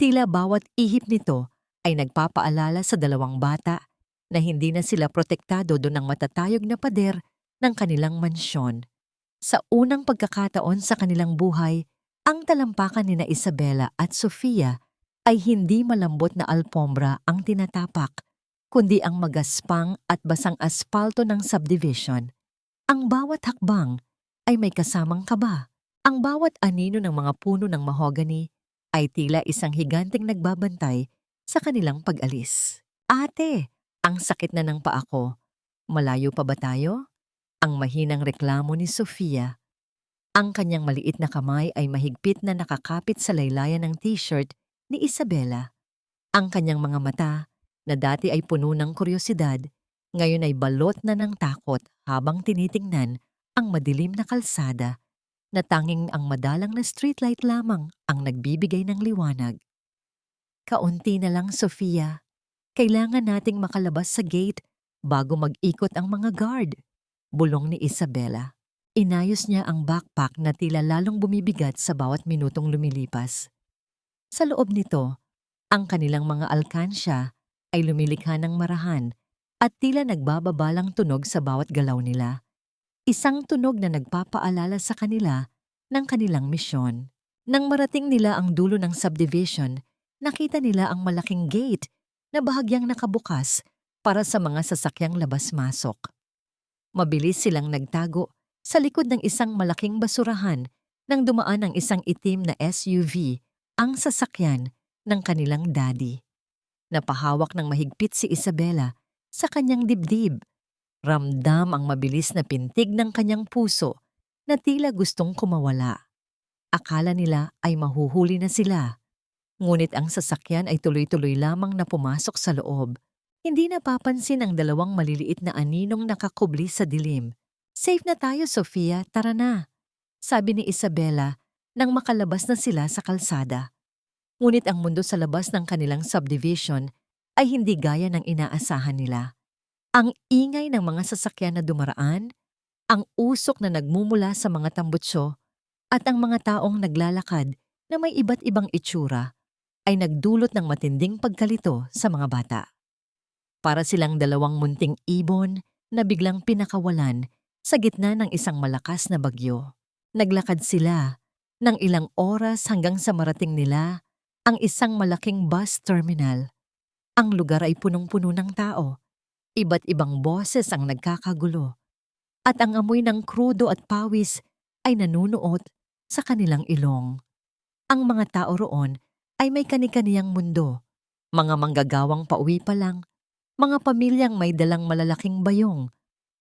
Tila bawat ihip nito ay nagpapaalala sa dalawang bata na hindi na sila protektado doon ng matatayog na pader ng kanilang mansyon. Sa unang pagkakataon sa kanilang buhay, ang talampakan nina Isabela at Sofia ay hindi malambot na alpombra ang tinatapak, kundi ang magaspang at basang aspalto ng subdivision. Ang bawat hakbang ay may kasamang kaba. Ang bawat anino ng mga puno ng mahogany ay tila isang higanteng nagbabantay sa kanilang pag-alis. Ate, ang sakit na ng paa ko. Malayo pa ba tayo? Ang mahinang reklamo ni Sofia. Ang kanyang maliit na kamay ay mahigpit na nakakapit sa laylayan ng t-shirt ni Isabela. Ang kanyang mga mata, na dati ay puno ng kuryosidad, ngayon ay balot na ng takot habang tinitingnan ang madilim na kalsada na tanging ang madalang na streetlight lamang ang nagbibigay ng liwanag. Kaunti na lang, Sofia. Kailangan nating makalabas sa gate bago mag-ikot ang mga guard, bulong ni Isabela. Inayos niya ang backpack na tila lalong bumibigat sa bawat minutong lumilipas. Sa loob nito, Ang kanilang mga alkansya ay lumilikha ng marahan at tila nagbababalang tunog sa bawat galaw nila. Isang tunog na nagpapaalala sa kanila ng kanilang misyon. Nang marating nila ang dulo ng subdivision, nakita nila ang malaking gate na bahagyang nakabukas para sa mga sasakyang labas-masok. Mabilis silang nagtago sa likod ng isang malaking basurahan nang dumaan ang isang itim na SUV, ang sasakyan ng kanilang daddy. Napahawak ng mahigpit si Isabela sa kanyang dibdib. Ramdam ang mabilis na pintig ng kanyang puso na tila gustong kumawala. Akala nila ay mahuhuli na sila. Ngunit ang sasakyan ay tuloy-tuloy lamang na pumasok sa loob. Hindi napapansin ang dalawang maliliit na aninong nakakubli sa dilim. "Safe na tayo, Sofia, tara na," sabi ni Isabela nang makalabas na sila sa kalsada. Ngunit ang mundo sa labas ng kanilang subdivision ay hindi gaya ng inaasahan nila. Ang ingay ng mga sasakyan na dumaraan, ang usok na nagmumula sa mga tambutso, at ang mga taong naglalakad na may iba't ibang itsura ay nagdulot ng matinding pagkalito sa mga bata. Para silang dalawang munting ibon na biglang pinakawalan sa gitna ng isang malakas na bagyo. Naglakad sila ng ilang oras hanggang sa marating nila ang isang malaking bus terminal. Ang lugar ay punong-puno ng tao. Iba't ibang boses ang nagkakagulo. At ang amoy ng krudo at pawis ay nanunuot sa kanilang ilong. Ang mga tao roon ay may kani-kaniyang mundo. Mga manggagawang pauwi pa lang, mga pamilyang may dalang malalaking bayong,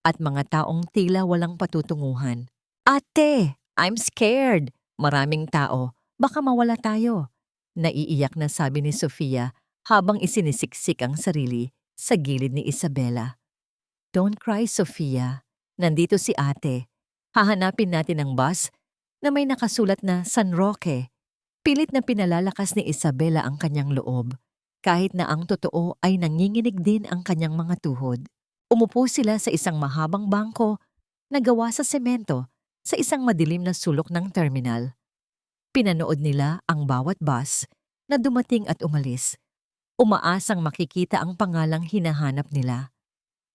at mga taong tila walang patutunguhan. "Ate, I'm scared. Maraming tao. Baka mawala tayo," naiiyak na sabi ni Sofia habang isinisiksik ang sarili sa gilid ni Isabela. "Don't cry, Sofia. Nandito si ate. Hahanapin natin ang bus na may nakasulat na San Roque." Pilit na pinalalakas ni Isabela ang kanyang loob, kahit na ang totoo ay nanginginig din ang kanyang mga tuhod. Umupo sila sa isang mahabang bangko na gawa sa semento sa isang madilim na sulok ng terminal. Pinanood nila ang bawat bus na dumating at umalis, umaasang makikita ang pangalang hinahanap nila.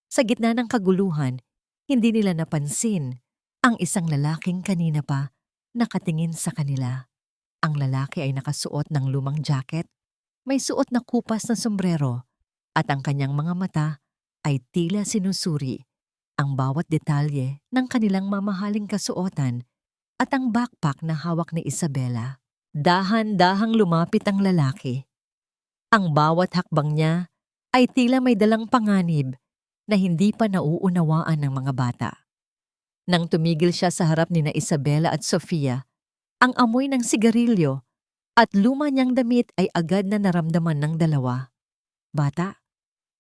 Sa gitna ng kaguluhan, hindi nila napansin ang isang lalaking kanina pa nakatingin sa kanila. Ang lalaki ay nakasuot ng lumang jacket, may suot na kupas na sombrero, at ang kanyang mga mata ay tila sinusuri ang bawat detalye ng kanilang mamahaling kasuotan at ang backpack na hawak ni Isabela. Dahan-dahang lumapit ang lalaki. Ang bawat hakbang niya ay tila may dalang panganib na hindi pa nauunawaan ng mga bata. Nang tumigil siya sa harap ni na Isabela at Sofia, ang amoy ng sigarilyo at luma niyang damit ay agad na naramdaman ng dalawa. "Bata,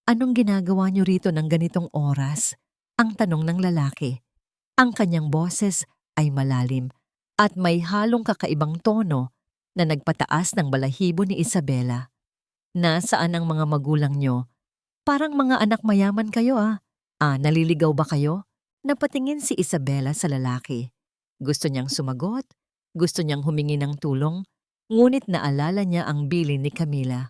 anong ginagawa niyo rito ng ganitong oras?" ang tanong ng lalaki. Ang kanyang boses ay malalim at may halong kakaibang tono na nagpataas ng balahibo ni Isabela. "Nasaan ang mga magulang niyo? Parang mga anak mayaman kayo ah. Naliligaw ba kayo?" Napatingin si Isabela sa lalaki. Gusto niyang sumagot, gusto niyang humingi ng tulong, ngunit naalala niya ang bilin ni Camila.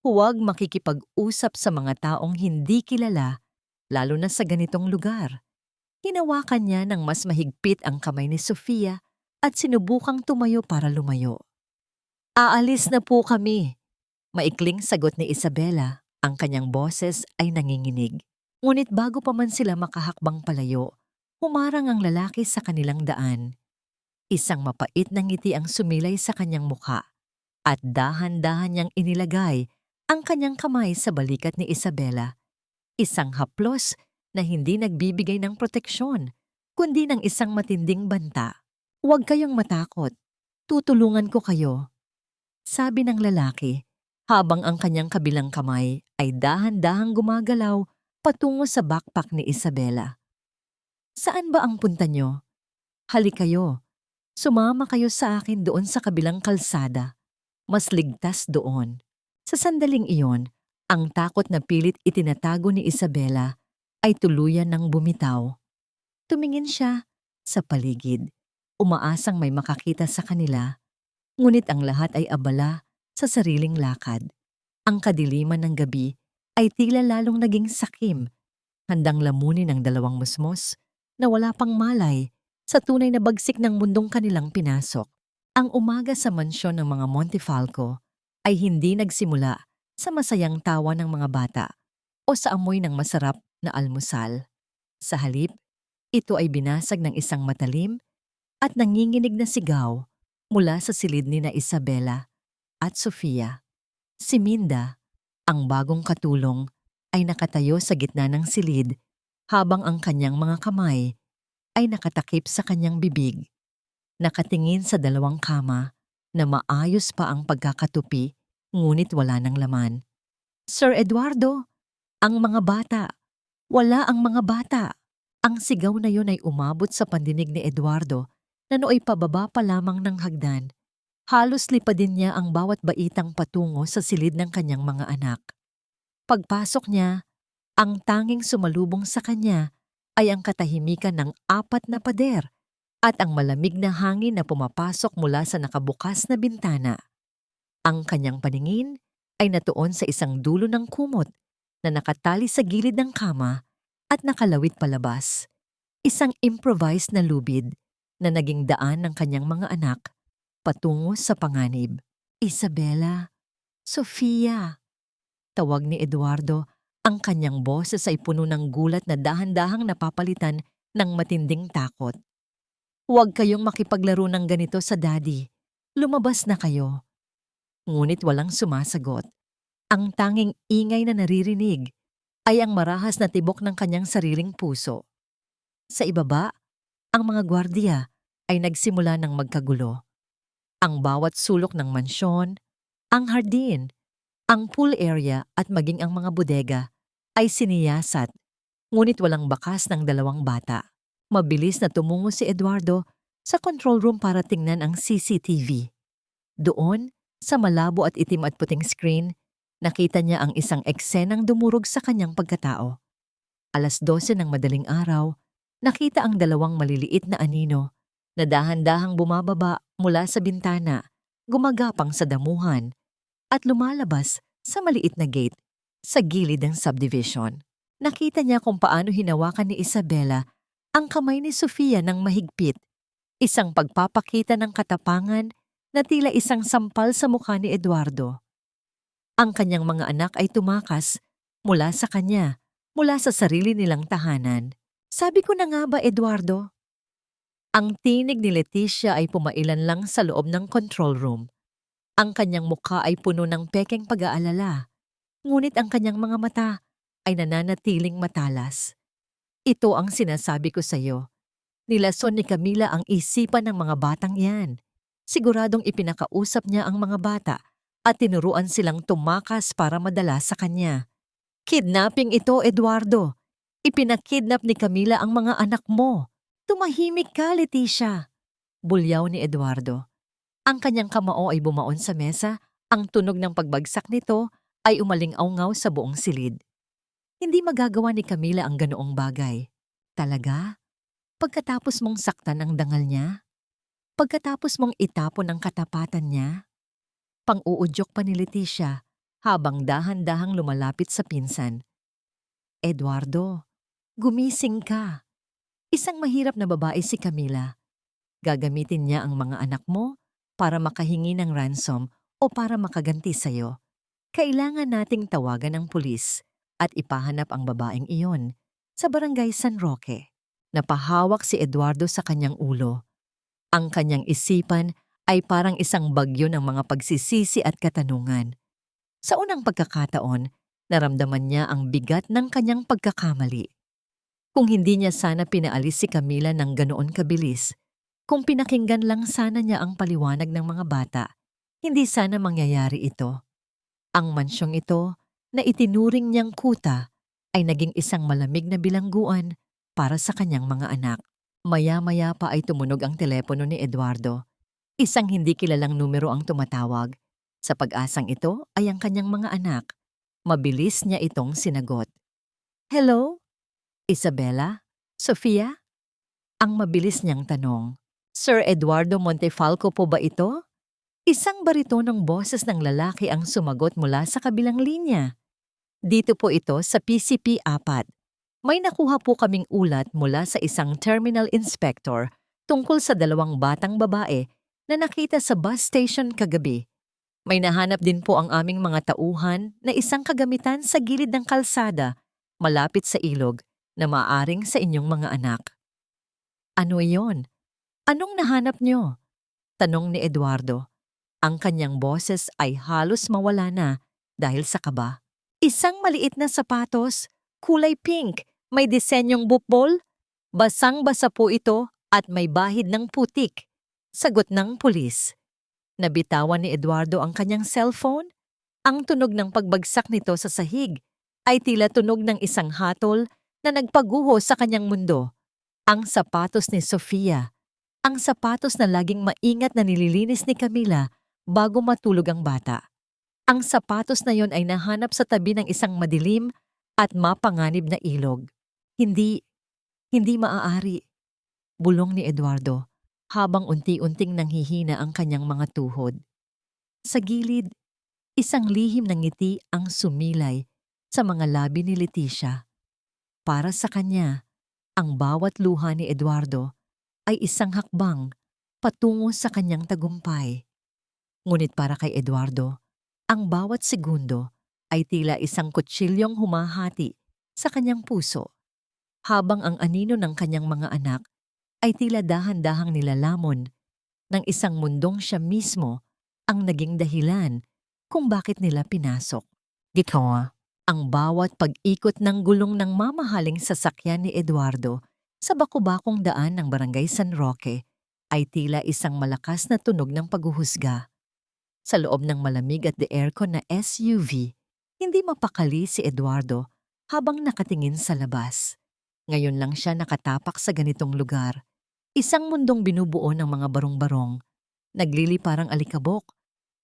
Huwag makikipag-usap sa mga taong hindi kilala, lalo na sa ganitong lugar. Hinawakan niya ng mas mahigpit ang kamay ni Sofia at sinubukang tumayo para lumayo. "Aalis na po kami," maikling sagot ni Isabela. Ang kanyang boses ay nanginginig. Ngunit bago pa man sila makahakbang palayo, humarang ang lalaki sa kanilang daan. Isang mapait na ngiti ang sumilay sa kanyang mukha at dahan-dahan niyang inilagay ang kanyang kamay sa balikat ni Isabela. Isang haplos na hindi nagbibigay ng proteksyon, kundi ng isang matinding banta. "Huwag kayong matakot. Tutulungan ko kayo," sabi ng lalaki habang ang kanyang kabilang kamay ay dahan-dahang gumagalaw patungo sa backpack ni Isabela. "Saan ba ang punta niyo? Halik kayo. Sumama kayo sa akin doon sa kabilang kalsada. Mas ligtas doon." Sa sandaling iyon, ang takot na pilit itinatago ni Isabela ay tuluyan ng bumitaw. Tumingin siya sa paligid, umaasang may makakita sa kanila, ngunit ang lahat ay abala sa sariling lakad. Ang kadiliman ng gabi ay tila lalong naging sakim, handang lamunin ng dalawang musmos na wala pang malay sa tunay na bagsik ng mundong kanilang pinasok. Ang umaga sa mansyon ng mga Montefalco ay hindi nagsimula sa masayang tawa ng mga bata o sa amoy ng masarap na almusal. Sa halip, ito ay binasag ng isang matalim at nanginginig na sigaw mula sa silid ni na Isabela at Sofia. Si Minda, ang bagong katulong, ay nakatayo sa gitna ng silid habang ang kanyang mga kamay ay nakatakip sa kanyang bibig. Nakatingin sa dalawang kama na maayos pa ang pagkakatupi ngunit wala ng laman. Sir Eduardo, ang mga bata! Wala ang mga bata! Ang sigaw na yun ay umabot sa pandinig ni Eduardo na nooy pababa pa lamang ng hagdan. Halos lipadin niya ang bawat baitang patungo sa silid ng kanyang mga anak. Pagpasok niya, ang tanging sumalubong sa kanya ay ang katahimikan ng 4 na pader at ang malamig na hangin na pumapasok mula sa nakabukas na bintana. Ang kanyang paningin ay natuon sa isang dulo ng kumot na nakatali sa gilid ng kama at nakalawit palabas. Isang improvised na lubid na naging daan ng kanyang mga anak patungo sa panganib. Isabela, Sofia, tawag ni Eduardo. Ang kanyang boses ay puno ng gulat na dahan-dahang napapalitan ng matinding takot. Huwag kayong makipaglaro ng ganito sa daddy. Lumabas na kayo. Ngunit walang sumasagot. Ang tanging ingay na naririnig ay ang marahas na tibok ng kanyang sariling puso. Sa ibaba, ang mga gwardiya ay nagsimula ng magkagulo. Ang bawat sulok ng mansyon, ang hardin, ang pool area at maging ang mga bodega ay siniyasat, ngunit walang bakas ng dalawang bata. Mabilis na tumungo si Eduardo sa control room para tingnan ang CCTV. Doon, sa malabo at itim at puting screen, nakita niya ang isang eksenang dumurog sa kanyang pagkatao. 12:00 ng madaling araw, nakita ang dalawang maliliit na anino na dahan-dahang bumababa mula sa bintana, gumagapang sa damuhan, at lumalabas sa maliit na gate sa gilid ng subdivision. Nakita niya kung paano hinawakan ni Isabela ang kamay ni Sofia ng mahigpit, isang pagpapakita ng katapangan na tila isang sampal sa mukha ni Eduardo. Ang kanyang mga anak ay tumakas mula sa kanya, mula sa sarili nilang tahanan. Sabi ko na nga ba, Eduardo? Ang tinig ni Leticia ay pumailan lang sa loob ng control room. Ang kanyang mukha ay puno ng pekeng pag-aalala, ngunit ang kanyang mga mata ay nananatiling matalas. Ito ang sinasabi ko sa iyo. Nilason ni Camila ang isipan ng mga batang yan. Siguradong ipinakausap niya ang mga bata at tinuruan silang tumakas para madala sa kanya. Kidnapping ito, Eduardo. Ipinakidnap ni Camila ang mga anak mo. Tumahimik ka, Leticia. Bulyaw ni Eduardo. Ang kanyang kamao ay bumaon sa mesa, ang tunog ng pagbagsak nito ay umaling-awngaw sa buong silid. Hindi magagawa ni Camila ang ganoong bagay. Talaga? Pagkatapos mong saktan ang dangal niya? Pagkatapos mong itapon ang katapatan niya? Pang-uudyok pa ni Leticia habang dahan-dahang lumalapit sa pinsan. Eduardo, gumising ka. Isang mahirap na babae si Camila. Gagamitin niya ang mga anak mo para makahingi ng ransom o para makaganti sa'yo. Kailangan nating tawagan ang pulis at ipahanap ang babaeng iyon sa barangay San Roque. Napahawak si Eduardo sa kanyang ulo. Ang kanyang isipan ay parang isang bagyo ng mga pagsisisi at katanungan. Sa unang pagkakataon, naramdaman niya ang bigat ng kanyang pagkakamali. Kung hindi niya sana pinaalis si Camila ng ganoon kabilis, kung pinakinggan lang sana niya ang paliwanag ng mga bata, hindi sana mangyayari ito. Ang mansyong ito na itinuring niyang kuta ay naging isang malamig na bilangguan para sa kanyang mga anak. Maya-maya pa ay tumunog ang telepono ni Eduardo. Isang hindi kilalang numero ang tumatawag. Sa pag-asang ito ay ang kanyang mga anak. Mabilis niya itong sinagot. Hello? Isabela? Sofia? Ang mabilis niyang tanong. Sir Eduardo Montefalco po ba ito? Isang baritonong boses ng lalaki ang sumagot mula sa kabilang linya. Dito po ito sa PCP-4. May nakuha po kaming ulat mula sa isang terminal inspector tungkol sa 2 batang babae na nakita sa bus station kagabi. May nahanap din po ang aming mga tauhan na isang kagamitan sa gilid ng kalsada malapit sa ilog na maaring sa inyong mga anak. Ano iyon? Anong nahanap nyo? Tanong ni Eduardo. Ang kanyang boses ay halos mawala na dahil sa kaba. Isang maliit na sapatos, kulay pink, may disenyong bupbol. Basang-basa po ito at may bahid ng putik. Sagot ng pulis. Nabitawan ni Eduardo ang kanyang cellphone. Ang tunog ng pagbagsak nito sa sahig ay tila tunog ng isang hatol na nagpaguho sa kanyang mundo. Ang sapatos ni Sofia. Ang sapatos na laging maingat na nililinis ni Camila bago matulog ang bata. Ang sapatos na yon ay nahanap sa tabi ng isang madilim at mapanganib na ilog. Hindi maaari. Bulong ni Eduardo habang unti-unting nanghihina ang kanyang mga tuhod. Sa gilid, isang lihim ng ngiti ang sumilay sa mga labi ni Leticia. Para sa kanya, ang bawat luha ni Eduardo ay isang hakbang patungo sa kanyang tagumpay. Ngunit para kay Eduardo, ang bawat segundo ay tila isang kutsilyong humahati sa kanyang puso, habang ang anino ng kanyang mga anak ay tila dahan-dahang nilalamon ng isang mundong siya mismo ang naging dahilan kung bakit nila pinasok. Gikawa, ang bawat pag-ikot ng gulong ng mamahaling sasakyan ni Eduardo sa baku-bakong daan ng Barangay San Roque ay tila isang malakas na tunog ng paghuhusga. Sa loob ng malamig at de-aircon na SUV, hindi mapakali si Eduardo habang nakatingin sa labas. Ngayon lang siya nakatapak sa ganitong lugar. Isang mundong binubuo ng mga barong-barong, nagliliparang alikabok,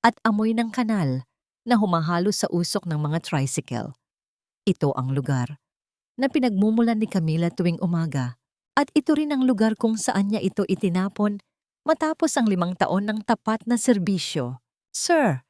at amoy ng kanal na humahalo sa usok ng mga tricycle. Ito ang lugar na pinagmumulan ni Camila tuwing umaga, at ito rin ang lugar kung saan niya ito itinapon matapos ang 5 taon ng tapat na serbisyo. Sir,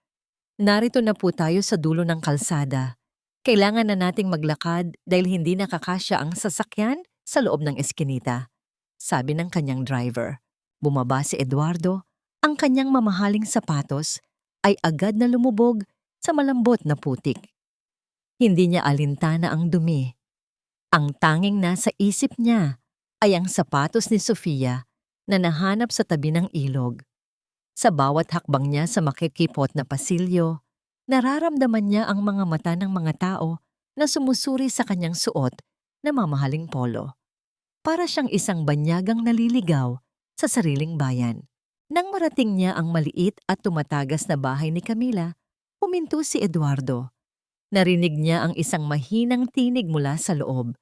narito na po tayo sa dulo ng kalsada. Kailangan na nating maglakad dahil hindi nakakasya ang sasakyan sa loob ng eskinita, sabi ng kanyang driver. Bumaba si Eduardo, ang kanyang mamahaling sapatos ay agad na lumubog sa malambot na putik. Hindi niya alintana ang dumi. Ang tanging nasa isip niya ay ang sapatos ni Sofia na nahanap sa tabi ng ilog. Sa bawat hakbang niya sa makikipot na pasilyo, nararamdaman niya ang mga mata ng mga tao na sumusuri sa kanyang suot na mamahaling polo. Para siyang isang banyagang naliligaw sa sariling bayan. Nang marating niya ang maliit at tumatagas na bahay ni Camila, huminto si Eduardo. Narinig niya ang isang mahinang tinig mula sa loob.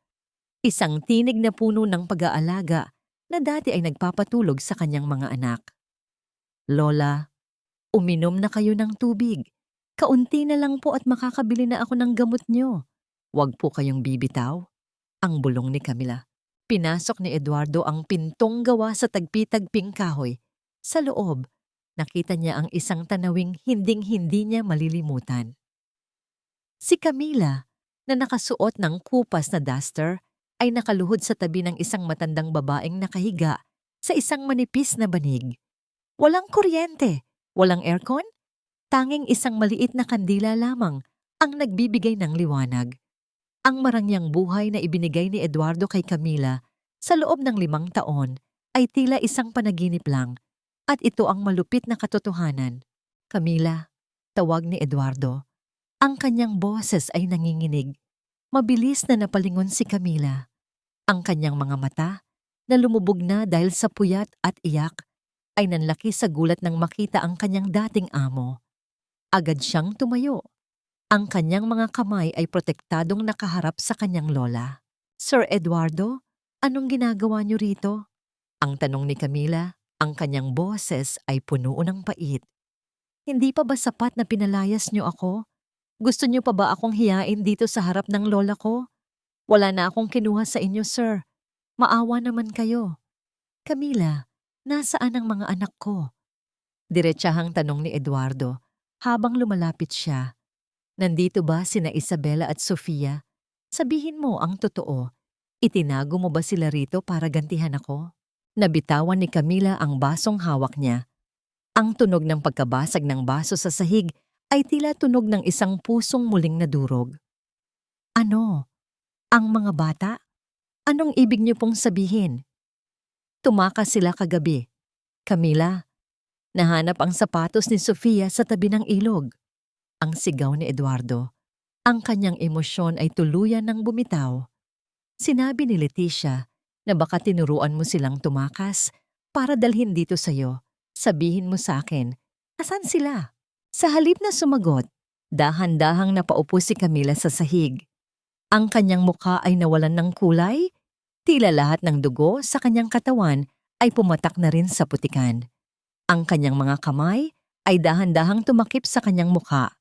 Isang tinig na puno ng pag-aalaga na dati ay nagpapatulog sa kanyang mga anak. Lola, uminom na kayo ng tubig. Kaunti na lang po at makakabili na ako ng gamot niyo. Huwag po kayong bibitaw. Ang bulong ni Camila. Pinasok ni Eduardo ang pintong gawa sa tagpi-tagping kahoy. Sa loob, nakita niya ang isang tanawing hinding-hindi niya malilimutan. Si Camila, na nakasuot ng kupas na duster, ay nakaluhod sa tabi ng isang matandang babaeng nakahiga sa isang manipis na banig. Walang kuryente, walang aircon, tanging isang maliit na kandila lamang ang nagbibigay ng liwanag. Ang marangyang buhay na ibinigay ni Eduardo kay Camila sa loob ng 5 taon ay tila isang panaginip lang, at ito ang malupit na katotohanan. Camila, tawag ni Eduardo. Ang kanyang boses ay nanginginig. Mabilis na napalingon si Camila. Ang kanyang mga mata, na lumubog na dahil sa puyat at iyak, ay nanlaki sa gulat nang makita ang kanyang dating amo. Agad siyang tumayo. Ang kanyang mga kamay ay protektadong nakaharap sa kanyang lola. Sir Eduardo, anong ginagawa niyo rito? Ang tanong ni Camila, ang kanyang boses ay puno ng pait. Hindi pa ba sapat na pinalayas niyo ako? Gusto niyo pa ba akong hiyain dito sa harap ng lola ko? Wala na akong kinuha sa inyo, sir. Maawa naman kayo. Camila, nasaan ang mga anak ko? Diretsahang tanong ni Eduardo habang lumalapit siya. Nandito ba sina Isabela at Sofia? Sabihin mo ang totoo. Itinago mo ba sila rito para gantihan ako? Nabitawan ni Camila ang basong hawak niya. Ang tunog ng pagkabasag ng baso sa sahig ay tila tunog ng isang pusong muling nadurog. Ano? Ang mga bata? Anong ibig niyo pong sabihin? Tumakas sila kagabi. Camila, nahanap ang sapatos ni Sofia sa tabi ng ilog. Ang sigaw ni Eduardo. Ang kanyang emosyon ay tuluyan ng bumitaw. Sinabi ni Leticia na baka tinuruan mo silang tumakas para dalhin dito sa'yo. Sabihin mo sa akin, asan sila? Sa halip na sumagot, dahan-dahang napaupo si Camila sa sahig. Ang kanyang mukha ay nawalan ng kulay, tila lahat ng dugo sa kanyang katawan ay pumatak na rin sa putikan. Ang kanyang mga kamay ay dahan-dahang tumakip sa kanyang mukha.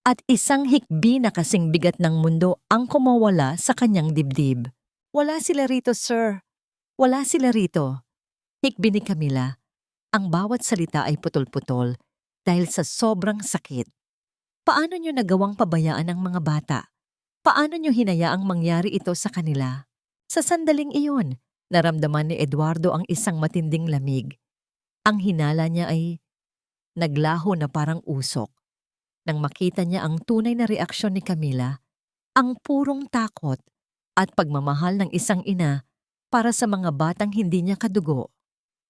At isang hikbi na kasing bigat ng mundo ang kumawala sa kanyang dibdib. Wala sila rito, sir. Wala sila rito. Hikbi ni Camila. Ang bawat salita ay putol-putol dahil sa sobrang sakit. Paano niyo nagawang pabayaan ang mga bata? Paano niyo hinayaang mangyari ito sa kanila? Sa sandaling iyon, naramdaman ni Eduardo ang isang matinding lamig. Ang hinala niya ay naglaho na parang usok. Nang makita niya ang tunay na reaksyon ni Camila, ang purong takot at pagmamahal ng isang ina para sa mga batang hindi niya kadugo.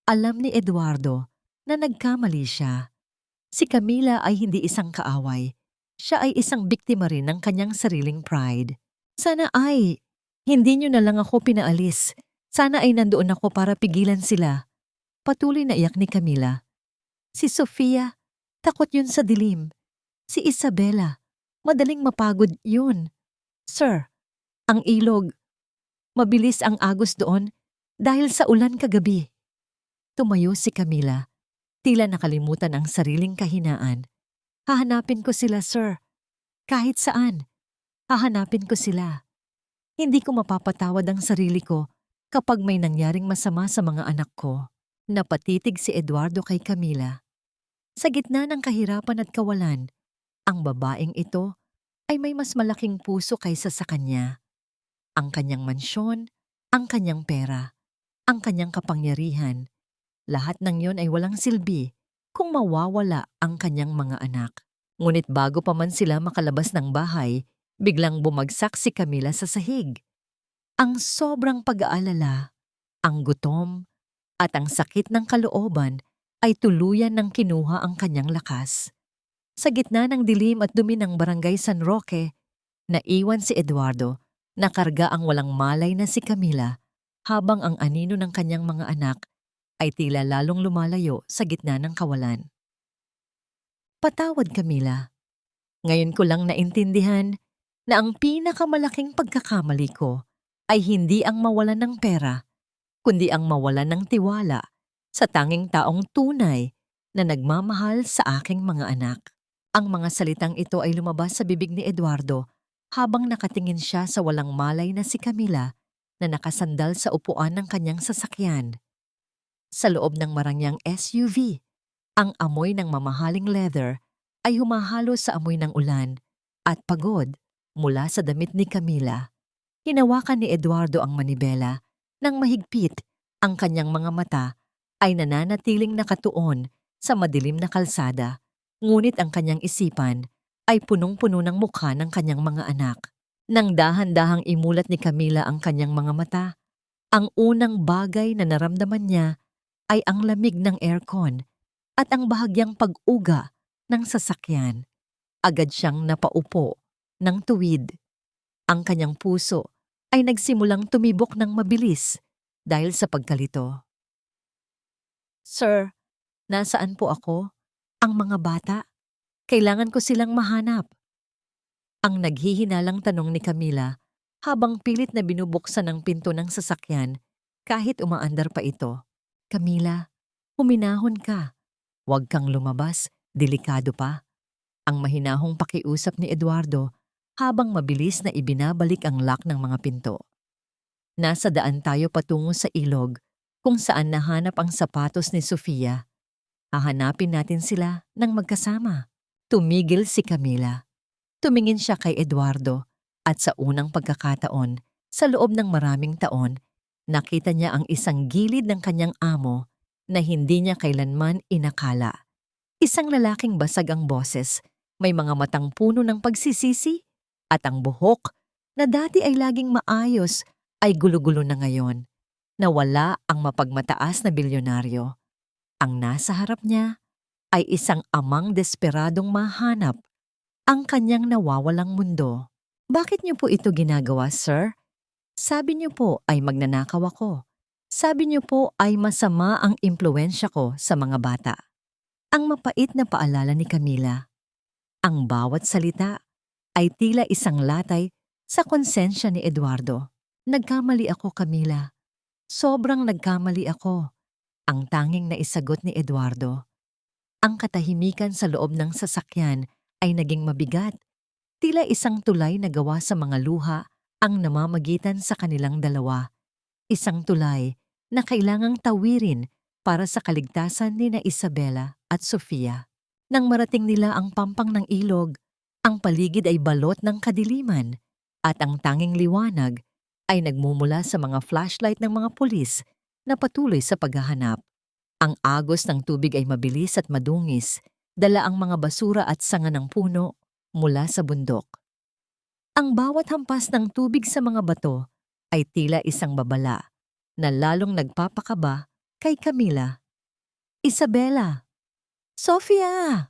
Alam ni Eduardo na nagkamali siya. Si Camila ay hindi isang kaaway. Siya ay isang biktima rin ng kanyang sariling pride. Sana ay, hindi niyo na lang ako pinaalis. Sana ay nandoon ako para pigilan sila. Patuloy na iyak ni Camila. Si Sofia, takot yun sa dilim. Si Isabela, madaling mapagod yun. Sir, ang ilog, mabilis ang agos doon dahil sa ulan kagabi. Tumayo si Camila, tila nakalimutan ang sariling kahinaan. Hahanapin ko sila, sir. Kahit saan, hahanapin ko sila. Hindi ko mapapatawad ang sarili ko kapag may nangyaring masama sa mga anak ko. Napatitig si Eduardo kay Camila. Sa gitna ng kahirapan at kawalan, ang babaeng ito ay may mas malaking puso kaysa sa kanya. Ang kanyang mansyon, ang kanyang pera, ang kanyang kapangyarihan. Lahat ng yon ay walang silbi kung mawawala ang kanyang mga anak. Ngunit bago pa man sila makalabas ng bahay, biglang bumagsak si Camila sa sahig. Ang sobrang pag-aalala, ang gutom, at ang sakit ng kalooban ay tuluyan ng kinuha ang kanyang lakas. Sa gitna ng dilim at dumi ng barangay San Roque, naiwan si Eduardo na karga ang walang malay na si Camila habang ang anino ng kanyang mga anak ay tila lalong lumalayo sa gitna ng kawalan. Patawad, Camila. Ngayon ko lang naintindihan na ang pinakamalaking pagkakamali ko ay hindi ang mawalan ng pera, kundi ang mawalan ng tiwala sa tanging taong tunay na nagmamahal sa aking mga anak. Ang mga salitang ito ay lumabas sa bibig ni Eduardo habang nakatingin siya sa walang malay na si Camila na nakasandal sa upuan ng kanyang sasakyan. Sa loob ng marangyang SUV, ang amoy ng mamahaling leather ay humahalo sa amoy ng ulan at pagod mula sa damit ni Camila. Hinawakan ni Eduardo ang manibela nang mahigpit. Ang kanyang mga mata ay nananatiling nakatuon sa madilim na kalsada, ngunit ang kanyang isipan ay punong-puno ng mukha ng kanyang mga anak. Nang dahan-dahang imulat ni Camila ang kanyang mga mata, ang unang bagay na naramdaman niya ay ang lamig ng aircon at ang bahagyang pag-uga ng sasakyan. Agad siyang napaupo ng tuwid. Ang kanyang puso ay nagsimulang tumibok ng mabilis dahil sa pagkalito. Sir, nasaan po ako? Ang mga bata? Kailangan ko silang mahanap. Ang naghihinalang tanong ni Camila habang pilit na binubuksan ang pinto ng sasakyan kahit umaandar pa ito. Camila, huminahon ka. Huwag kang lumabas, delikado pa. Ang mahinahong pakiusap ni Eduardo habang mabilis na ibinabalik ang lock ng mga pinto. Nasa daan tayo patungo sa ilog kung saan nahanap ang sapatos ni Sofia. Hahanapin natin sila ng magkasama. Tumigil si Camila. Tumingin siya kay Eduardo at sa unang pagkakataon, sa loob ng maraming taon, nakita niya ang isang gilid ng kanyang amo na hindi niya kailanman inakala. Isang lalaking basag ang boses, may mga matang puno ng pagsisisi, at ang buhok na dati ay laging maayos ay gulo-gulo na ngayon. Nawala ang mapagmataas na bilyonaryo. Ang nasa harap niya ay isang amang desperadong mahanap ang kanyang nawawalang mundo. Bakit niyo po ito ginagawa, sir? Sabi niyo po ay magnanakaw ako. Sabi niyo po ay masama ang impluensya ko sa mga bata. Ang mapait na paalala ni Camila. Ang bawat salita ay tila isang latay sa konsensya ni Eduardo. Nagkamali ako, Camila. Sobrang nagkamali ako. Ang tanging naisagot ni Eduardo. Ang katahimikan sa loob ng sasakyan ay naging mabigat. Tila isang tulay na gawa sa mga luha ang namamagitan sa kanilang dalawa. Isang tulay na kailangang tawirin para sa kaligtasan ni na Isabela at Sofia. Nang marating nila ang pampang ng ilog, ang paligid ay balot ng kadiliman at ang tanging liwanag ay nagmumula sa mga flashlight ng mga pulis na patuloy sa paghahanap. Ang agos ng tubig ay mabilis at madungis, dala ang mga basura at sanga ng puno mula sa bundok. Ang bawat hampas ng tubig sa mga bato ay tila isang babala na lalong nagpapakaba kay Camila. Isabela! Sofia!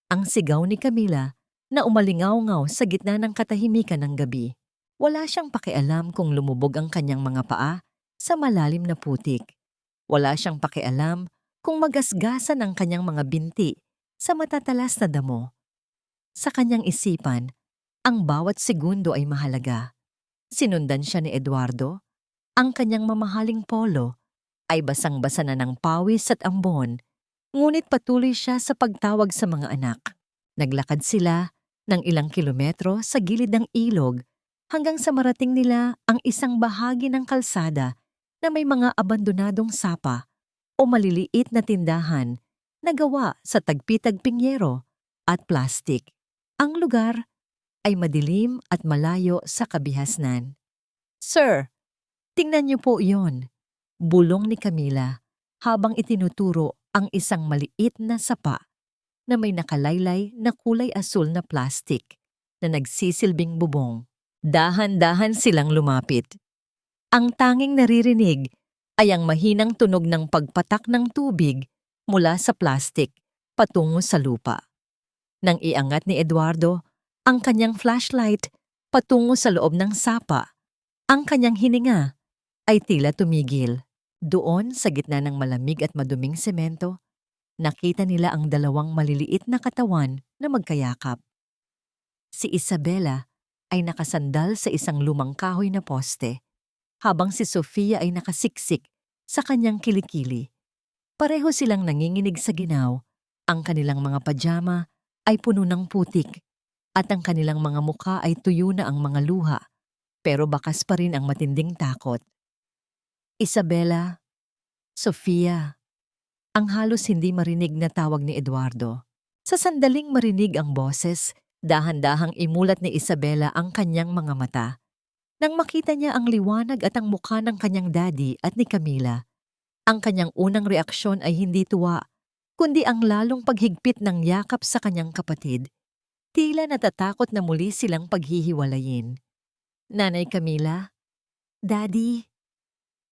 Ang sigaw ni Camila na umalingaw-ngaw sa gitna ng katahimikan ng gabi. Wala siyang pakialam kung lumubog ang kanyang mga paa sa malalim na putik. Wala siyang pakialam kung magasgasan ang kanyang mga binti sa matatalas na damo. Sa kanyang isipan, ang bawat segundo ay mahalaga. Sinundan siya ni Eduardo. Ang kanyang mamahaling polo ay basang-basa na ng pawis at ambon, ngunit patuloy siya sa pagtawag sa mga anak. Naglakad sila ng ilang kilometro sa gilid ng ilog hanggang sa marating nila ang isang bahagi ng kalsada na may mga abandonadong sapa o maliliit na tindahan na gawa sa tagpi-tagping yero at plastik. Ang lugar ay madilim at malayo sa kabihasnan. Sir, tingnan niyo po iyon, bulong ni Camila habang itinuturo ang isang maliit na sapa na may nakalaylay na kulay asul na plastik na nagsisilbing bubong. Dahan-dahan silang lumapit. Ang tanging naririnig ay ang mahinang tunog ng pagpatak ng tubig mula sa plastik patungo sa lupa. Nang iangat ni Eduardo ang kanyang flashlight patungo sa loob ng sapa, ang kanyang hininga ay tila tumigil. Doon sa gitna ng malamig at maduming semento, nakita nila ang dalawang maliliit na katawan na magkayakap. Si Isabela ay nakasandal sa isang lumang kahoy na poste, habang si Sofia ay nakasiksik sa kanyang kilikili. Pareho silang nanginginig sa ginaw, ang kanilang mga pajama ay puno ng putik, at ang kanilang mga mukha ay tuyo na ang mga luha, pero bakas pa rin ang matinding takot. Isabela, Sofia, ang halos hindi marinig na tawag ni Eduardo. Sa sandaling marinig ang boses, dahan-dahang imulat ni Isabela ang kanyang mga mata. Nang makita niya ang liwanag at ang mukha ng kanyang daddy at ni Camila, ang kanyang unang reaksyon ay hindi tuwa, kundi ang lalong paghigpit ng yakap sa kanyang kapatid. Tila natatakot na muli silang paghihiwalayin. Nanay Camila, Daddy,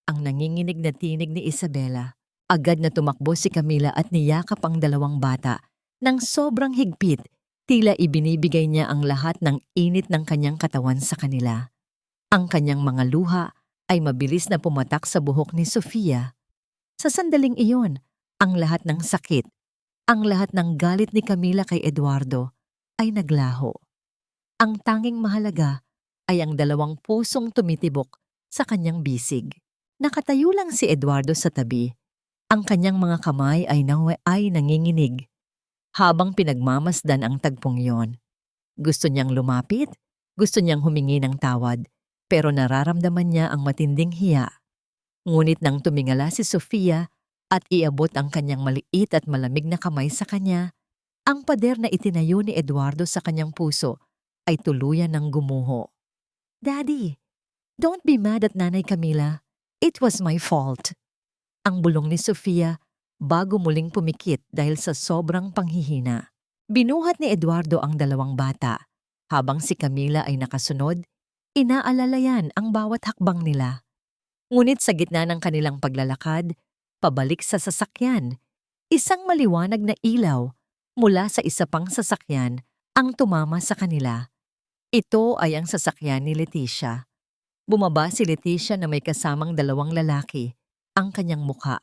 ang nanginginig na tinig ni Isabela. Agad na tumakbo si Camila at niyakap ang dalawang bata. Nang sobrang higpit, tila ibinibigay niya ang lahat ng init ng kanyang katawan sa kanila. Ang kanyang mga luha ay mabilis na pumatak sa buhok ni Sofia. Sa sandaling iyon, ang lahat ng sakit, ang lahat ng galit ni Camila kay Eduardo ay naglaho. Ang tanging mahalaga ay ang dalawang pusong tumitibok sa kanyang bisig. Nakatayo lang si Eduardo sa tabi. Ang kanyang mga kamay ay nanginginig habang pinagmamasdan ang tagpong yon. Gusto niyang lumapit, gusto niyang humingi ng tawad, pero nararamdaman niya ang matinding hiya. Ngunit nang tumingala si Sofia at iabot ang kanyang maliit at malamig na kamay sa kanya, ang pader na itinayo ni Eduardo sa kanyang puso ay tuluyan ng gumuho. "Daddy, don't be mad at Nanay Camila. It was my fault." Ang bulong ni Sofia bago muling pumikit dahil sa sobrang panghihina. Binuhat ni Eduardo ang dalawang bata. Habang si Camila ay nakasunod, inaalalayan ang bawat hakbang nila. Ngunit sa gitna ng kanilang paglalakad, pabalik sa sasakyan, isang maliwanag na ilaw mula sa isa pang sasakyan ang tumama sa kanila. Ito ay ang sasakyan ni Leticia. Bumaba si Leticia na may kasamang dalawang lalaki. Ang kanyang mukha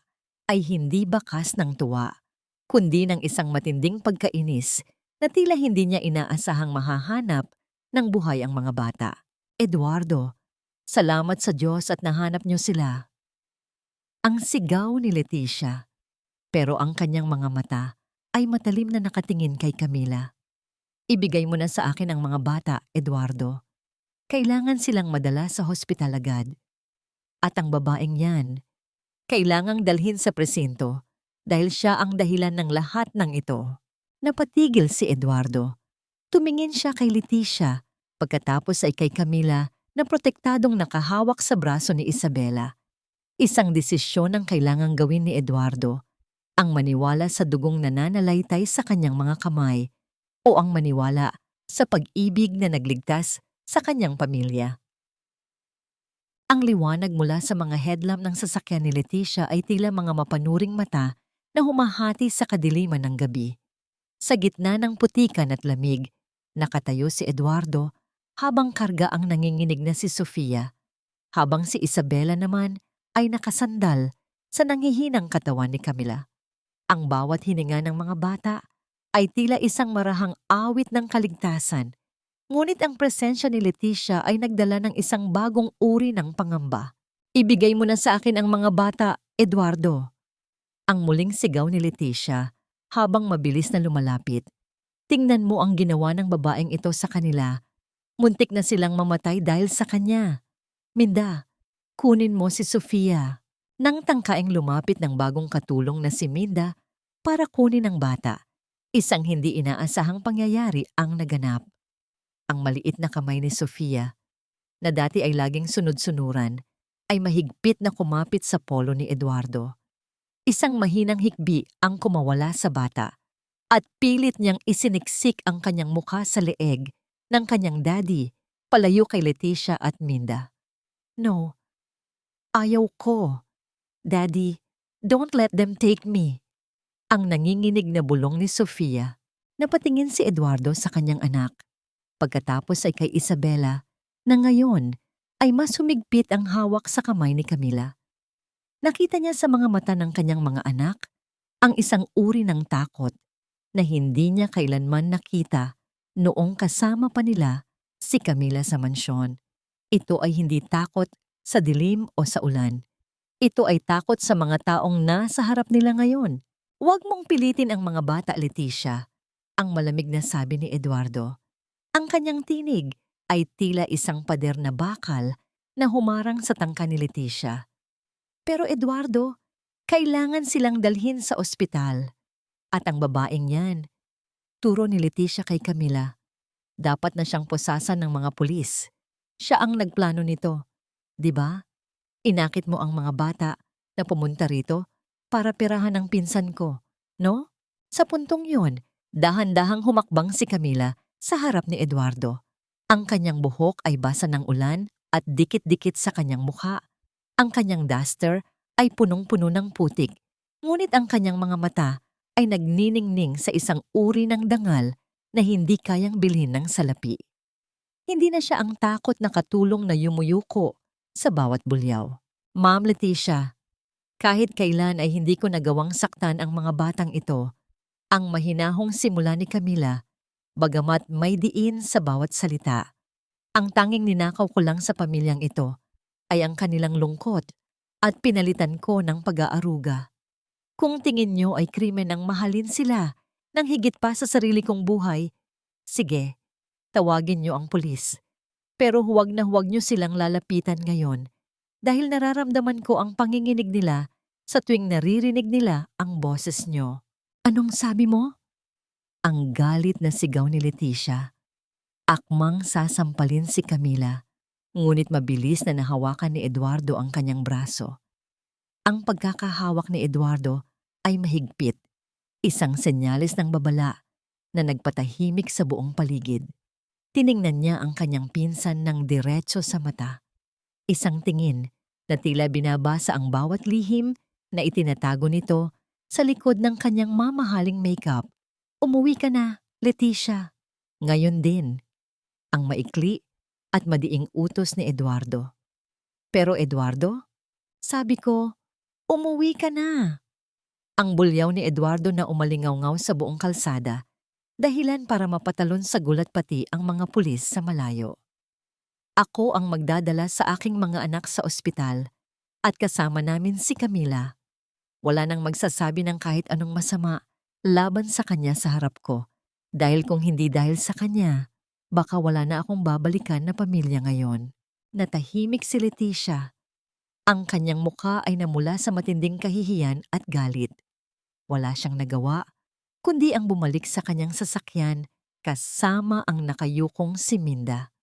ay hindi bakas ng tuwa, kundi ng isang matinding pagkainis na tila hindi niya inaasahang mahahanap ng buhay ang mga bata. "Eduardo, salamat sa Diyos at nahanap niyo sila." Ang sigaw ni Leticia, pero ang kanyang mga mata ay matalim na nakatingin kay Camila. "Ibigay mo na sa akin ang mga bata, Eduardo. Kailangan silang madala sa hospital agad. At ang babaeng yan, kailangang dalhin sa presinto dahil siya ang dahilan ng lahat ng ito." Napatigil si Eduardo. Tumingin siya kay Leticia, pagkatapos ay kay Camila na protektadong nakahawak sa braso ni Isabela. Isang desisyon ang kailangang gawin ni Eduardo, ang maniwala sa dugong nananalaytay sa kanyang mga kamay o ang maniwala sa pag-ibig na nagligtas sa kanyang pamilya. Ang liwanag mula sa mga headlamp ng sasakyan ni Leticia ay tila mga mapanuring mata na humahati sa kadiliman ng gabi. Sa gitna ng putikan at lamig, nakatayo si Eduardo habang karga ang nanginginig na si Sofia, habang si Isabela naman ay nakasandal sa nanghihinang katawan ni Camila. Ang bawat hininga ng mga bata ay tila isang marahang awit ng kaligtasan, ngunit ang presensya ni Leticia ay nagdala ng isang bagong uri ng pangamba. "Ibigay mo na sa akin ang mga bata, Eduardo." Ang muling sigaw ni Leticia habang mabilis na lumalapit. "Tingnan mo ang ginawa ng babaeng ito sa kanila. Muntik na silang mamatay dahil sa kanya. Minda, kunin mo si Sofia." Nang tangkaing lumapit ng bagong katulong na si Minda para kunin ang bata, isang hindi inaasahang pangyayari ang naganap. Ang maliit na kamay ni Sofia, na dati ay laging sunod-sunuran, ay mahigpit na kumapit sa polo ni Eduardo. Isang mahinang hikbi ang kumawala sa bata at pilit niyang isiniksik ang kanyang mukha sa leeg ng kanyang daddy palayo kay Leticia at Minda. "No, ayaw ko. Daddy, don't let them take me." Ang nanginginig na bulong ni Sofia. Napatingin si Eduardo sa kanyang anak. Pagkatapos ay kay Isabela na ngayon ay mas humigpit ang hawak sa kamay ni Camila. Nakita niya sa mga mata ng kanyang mga anak ang isang uri ng takot na hindi niya kailanman nakita noong kasama pa nila si Camila sa mansyon. Ito ay hindi takot sa dilim o sa ulan. Ito ay takot sa mga taong nasa harap nila ngayon. "Huwag mong pilitin ang mga bata, Leticia," ang malamig na sabi ni Eduardo. Ang kanyang tinig ay tila isang pader na bakal na humarang sa tangka ni Leticia. "Pero Eduardo, kailangan silang dalhin sa ospital." At ang babaeng yan, turo ni Leticia kay Camila, dapat na siyang pusasan ng mga pulis. Siya ang nagplano nito, di ba? Inakit mo ang mga bata na pumunta rito para pirahan ang pinsan ko, no? Sa puntong yun, dahan-dahang humakbang si Camila sa harap ni Eduardo. Ang kanyang buhok ay basa ng ulan at dikit-dikit sa kanyang mukha. Ang kanyang duster ay punong-puno ng putik, ngunit ang kanyang mga mata ay nagniningning sa isang uri ng dangal na hindi kayang bilhin ng salapi. Hindi na siya ang takot na katulong na yumuyuko sa bawat bulyaw. "Ma'am Leticia, kahit kailan ay hindi ko nagawang saktan ang mga batang ito." Ang mahinahong simula ni Camila, bagamat may diin sa bawat salita. "Ang tanging ninakaw ko lang sa pamilyang ito ay ang kanilang lungkot at pinalitan ko ng pag-aaruga. Kung tingin niyo ay krimen ng mahalin sila ng higit pa sa sarili kong buhay, sige, tawagin niyo ang pulis. Pero huwag na huwag niyo silang lalapitan ngayon dahil nararamdaman ko ang panginginig nila sa tuwing naririnig nila ang boses nyo. Anong sabi mo? Ang galit na sigaw ni Leticia. Akmang sasampalin si Camila, ngunit mabilis na nahawakan ni Eduardo ang kanyang braso. Ang pagkakahawak ni Eduardo ay mahigpit, isang senyales ng babala na nagpatahimik sa buong paligid. Tiningnan niya ang kanyang pinsan ng diretso sa mata. Isang tingin na tila binabasa ang bawat lihim na itinatago nito sa likod ng kanyang mamahaling makeup. Umuwi ka na, Leticia. Ngayon din. Ang maikli at madiing utos ni Eduardo. Pero Eduardo, sabi ko, umuwi ka na. Ang bulyaw ni Eduardo na umalingaw-ngaw sa buong kalsada, dahilan para mapatalon sa gulat pati ang mga pulis sa malayo. Ako ang magdadala sa aking mga anak sa ospital at kasama namin si Camila. Wala nang magsasabi ng kahit anong masama laban sa kanya sa harap ko. Dahil kung hindi dahil sa kanya, baka wala na akong babalikan na pamilya ngayon. Natahimik si Leticia. Ang kanyang mukha ay namula sa matinding kahihiyan at galit. Wala siyang nagawa, kundi ang bumalik sa kanyang sasakyan kasama ang nakayukong si Minda.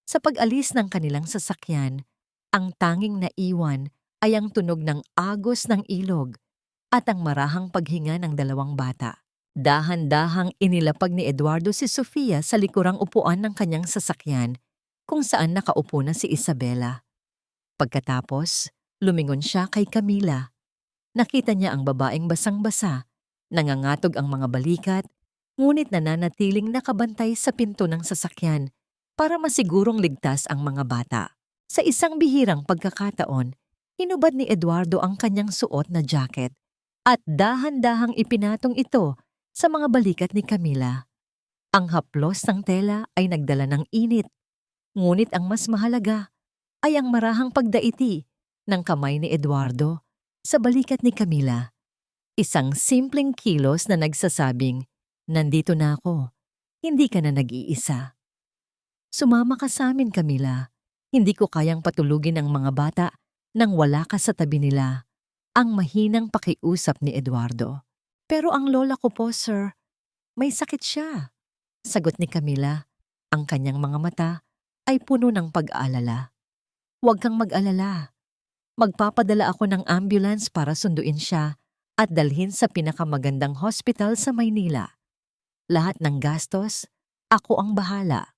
Sa pag-alis ng kanilang sasakyan, ang tanging naiwan ay ang tunog ng agos ng ilog at ang marahang paghinga ng dalawang bata. Dahan-dahang inilapag ni Eduardo si Sofia sa likurang upuan ng kanyang sasakyan kung saan nakaupo na si Isabela. Pagkatapos, lumingon siya kay Camila. Nakita niya ang babaeng basang-basa, nangangatog ang mga balikat, ngunit nananatiling nakabantay sa pinto ng sasakyan para masigurong ligtas ang mga bata. Sa isang bihirang pagkakataon, hinubad ni Eduardo ang kanyang suot na jacket at dahan-dahang ipinatong ito sa mga balikat ni Camila. Ang haplos ng tela ay nagdala ng init, ngunit ang mas mahalaga ay ang marahang pagdaiti ng kamay ni Eduardo sa balikat ni Camila. Isang simpleng kilos na nagsasabing, nandito na ako, hindi ka na nag-iisa. Sumama ka sa amin, Camila. Hindi ko kayang patulugin ang mga bata nang wala ka sa tabi nila. Ang mahinang pakiusap ni Eduardo. Pero ang lola ko po, sir, may sakit siya. Sagot ni Camila. Ang kanyang mga mata ay puno ng pag-aalala. Huwag kang mag-alala. Magpapadala ako ng ambulance para sunduin siya at dalhin sa pinakamagandang hospital sa Maynila. Lahat ng gastos, ako ang bahala.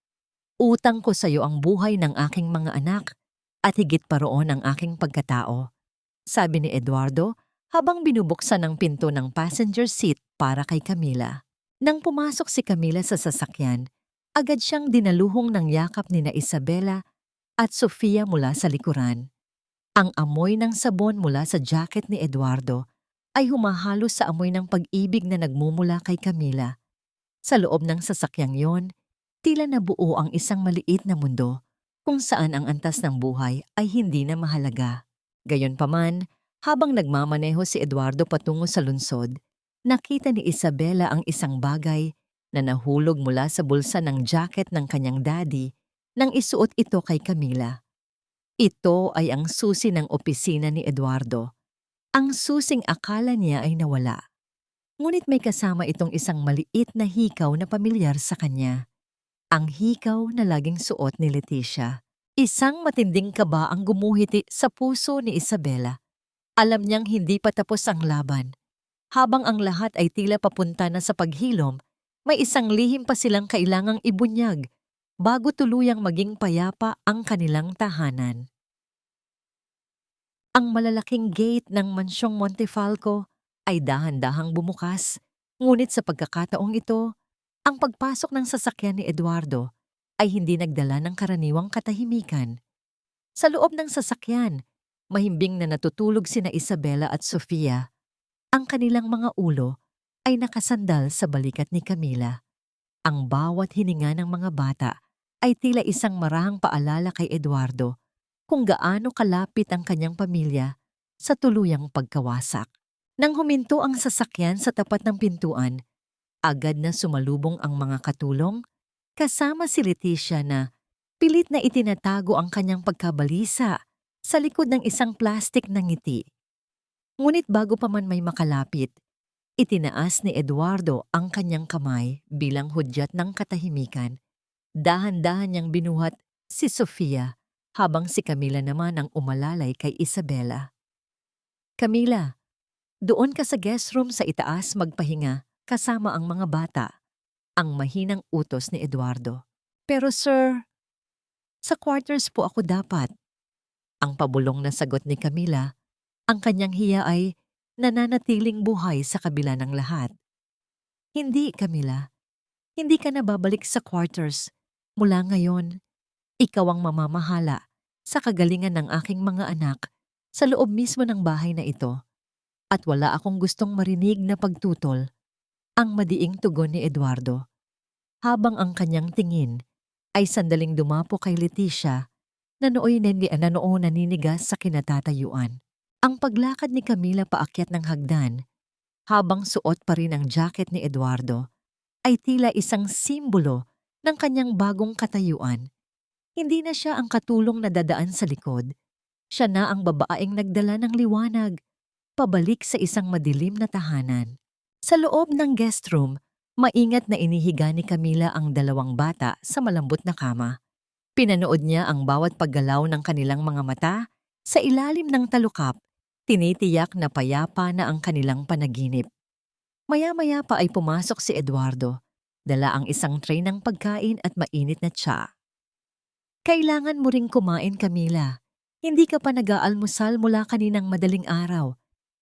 Utang ko sa iyo ang buhay ng aking mga anak at higit pa roon ang aking pagkatao, sabi ni Eduardo habang binubuksan ang pinto ng passenger seat para kay Camila. Nang pumasok si Camila sa sasakyan, agad siyang dinaluhong ng yakap ni na Isabela at Sofia mula sa likuran. Ang amoy ng sabon mula sa jacket ni Eduardo ay humahalo sa amoy ng pag-ibig na nagmumula kay Camila. Sa loob ng sasakyang yon, tila nabuo ang isang maliit na mundo kung saan ang antas ng buhay ay hindi na mahalaga. Gayunpaman, habang nagmamaneho si Eduardo patungo sa lungsod, nakita ni Isabela ang isang bagay na nahulog mula sa bulsa ng jacket ng kanyang daddy nang isuot ito kay Camila. Ito ay ang susi ng opisina ni Eduardo. Ang susing akala niya ay nawala. Ngunit may kasama itong isang maliit na hikaw na pamilyar sa kanya. Ang hikaw na laging suot ni Leticia. Isang matinding kaba ang gumuhiti sa puso ni Isabela. Alam niyang hindi pa tapos ang laban. Habang ang lahat ay tila papunta na sa paghilom, may isang lihim pa silang kailangang ibunyag bago tuluyang maging payapa ang kanilang tahanan. Ang malalaking gate ng mansyong Montefalco ay dahan-dahang bumukas, ngunit sa pagkakataong ito, ang pagpasok ng sasakyan ni Eduardo ay hindi nagdala ng karaniwang katahimikan. Sa loob ng sasakyan, mahimbing na natutulog sina Isabela at Sofia. Ang kanilang mga ulo ay nakasandal sa balikat ni Camila. Ang bawat hininga ng mga bata ay tila isang marahang paalala kay Eduardo kung gaano kalapit ang kanyang pamilya sa tuluyang pagkawasak. Nang huminto ang sasakyan sa tapat ng pintuan, agad na sumalubong ang mga katulong, kasama si Leticia na pilit na itinatago ang kanyang pagkabalisa sa likod ng isang plastik na ngiti. Ngunit bago pa man may makalapit, itinaas ni Eduardo ang kanyang kamay bilang hudyat ng katahimikan. Dahan-dahan niyang binuhat si Sofia habang si Camila naman ang umalalay kay Isabela. Camila, doon ka sa guest room sa itaas magpahinga kasama ang mga bata, ang mahinang utos ni Eduardo. Pero sir, sa quarters po ako dapat. Ang pabulong na sagot ni Camila, ang kanyang hiya ay nananatiling buhay sa kabila ng lahat. Hindi, Camila. Hindi ka na babalik sa quarters. Mula ngayon, ikaw ang mamamahala sa kagalingan ng aking mga anak sa loob mismo ng bahay na ito. At wala akong gustong marinig na pagtutol, ang madiing tugon ni Eduardo. Habang ang kanyang tingin ay sandaling dumapo kay Leticia na noon naninigas sa kinatatayuan. Ang paglakad ni Camila paakyat ng hagdan habang suot pa rin ang jacket ni Eduardo ay tila isang simbolo ng kanyang bagong katayuan. Hindi na siya ang katulong na dadaan sa likod. Siya na ang babaeng nagdala ng liwanag, pabalik sa isang madilim na tahanan. Sa loob ng guest room, maingat na inihiga ni Camila ang dalawang bata sa malambot na kama. Pinanood niya ang bawat paggalaw ng kanilang mga mata sa ilalim ng talukap, tinitiyak na payapa na ang kanilang panaginip. Maya-maya pa ay pumasok si Eduardo, dala ang isang tray ng pagkain at mainit na tsa. Kailangan mo ring kumain, Camila. Hindi ka pa nag-aalmusal mula kaninang madaling araw,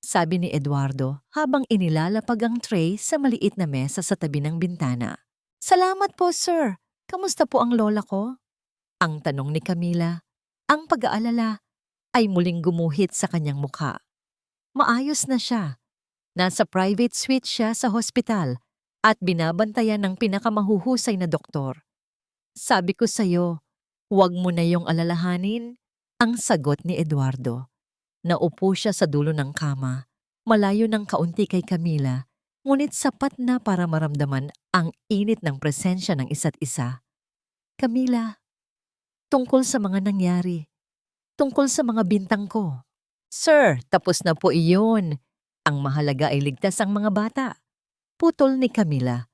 sabi ni Eduardo habang inilalapag ang tray sa maliit na mesa sa tabi ng bintana. Salamat po, sir. Kamusta po ang lola ko? Ang tanong ni Camila. Ang pag-aalala ay muling gumuhit sa kanyang mukha. Maayos na siya. Nasa private suite siya sa hospital at binabantayan ng pinakamahuhusay na doktor. Sabi ko sa'yo, huwag mo na yung alalahanin, ang sagot ni Eduardo. Naupo siya sa dulo ng kama, malayo ng kaunti kay Camila, ngunit sapat na para maramdaman ang init ng presensya ng isa't isa. Camila, tungkol sa mga nangyari, tungkol sa mga bintang ko. Sir, tapos na po iyon. Ang mahalaga ay ligtas ang mga bata. Putol ni Camila.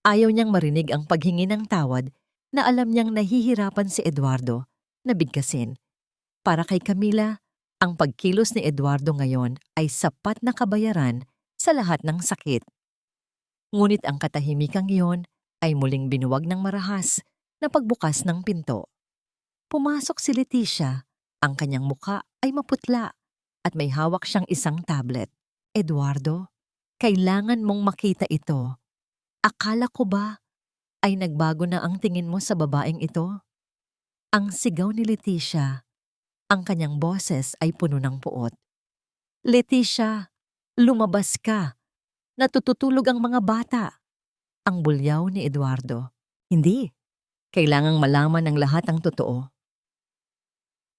Ayaw niyang marinig ang paghingi ng tawad na alam niyang nahihirapan si Eduardo na bigkasin. Para kay Camila, ang pagkilos ni Eduardo ngayon ay sapat na kabayaran sa lahat ng sakit. Ngunit ang katahimikang iyon ay muling binuwag ng marahas na pagbukas ng pinto. Pumasok si Leticia, ang kanyang muka ay maputla at may hawak siyang isang tablet. Eduardo, kailangan mong makita ito. Akala ko ba ay nagbago na ang tingin mo sa babaeng ito? Ang sigaw ni Leticia. Ang kanyang boses ay puno ng puot. Leticia, lumabas ka. Natututulog ang mga bata. Ang bulyaw ni Eduardo. Hindi. Kailangang malaman ng lahat ang totoo.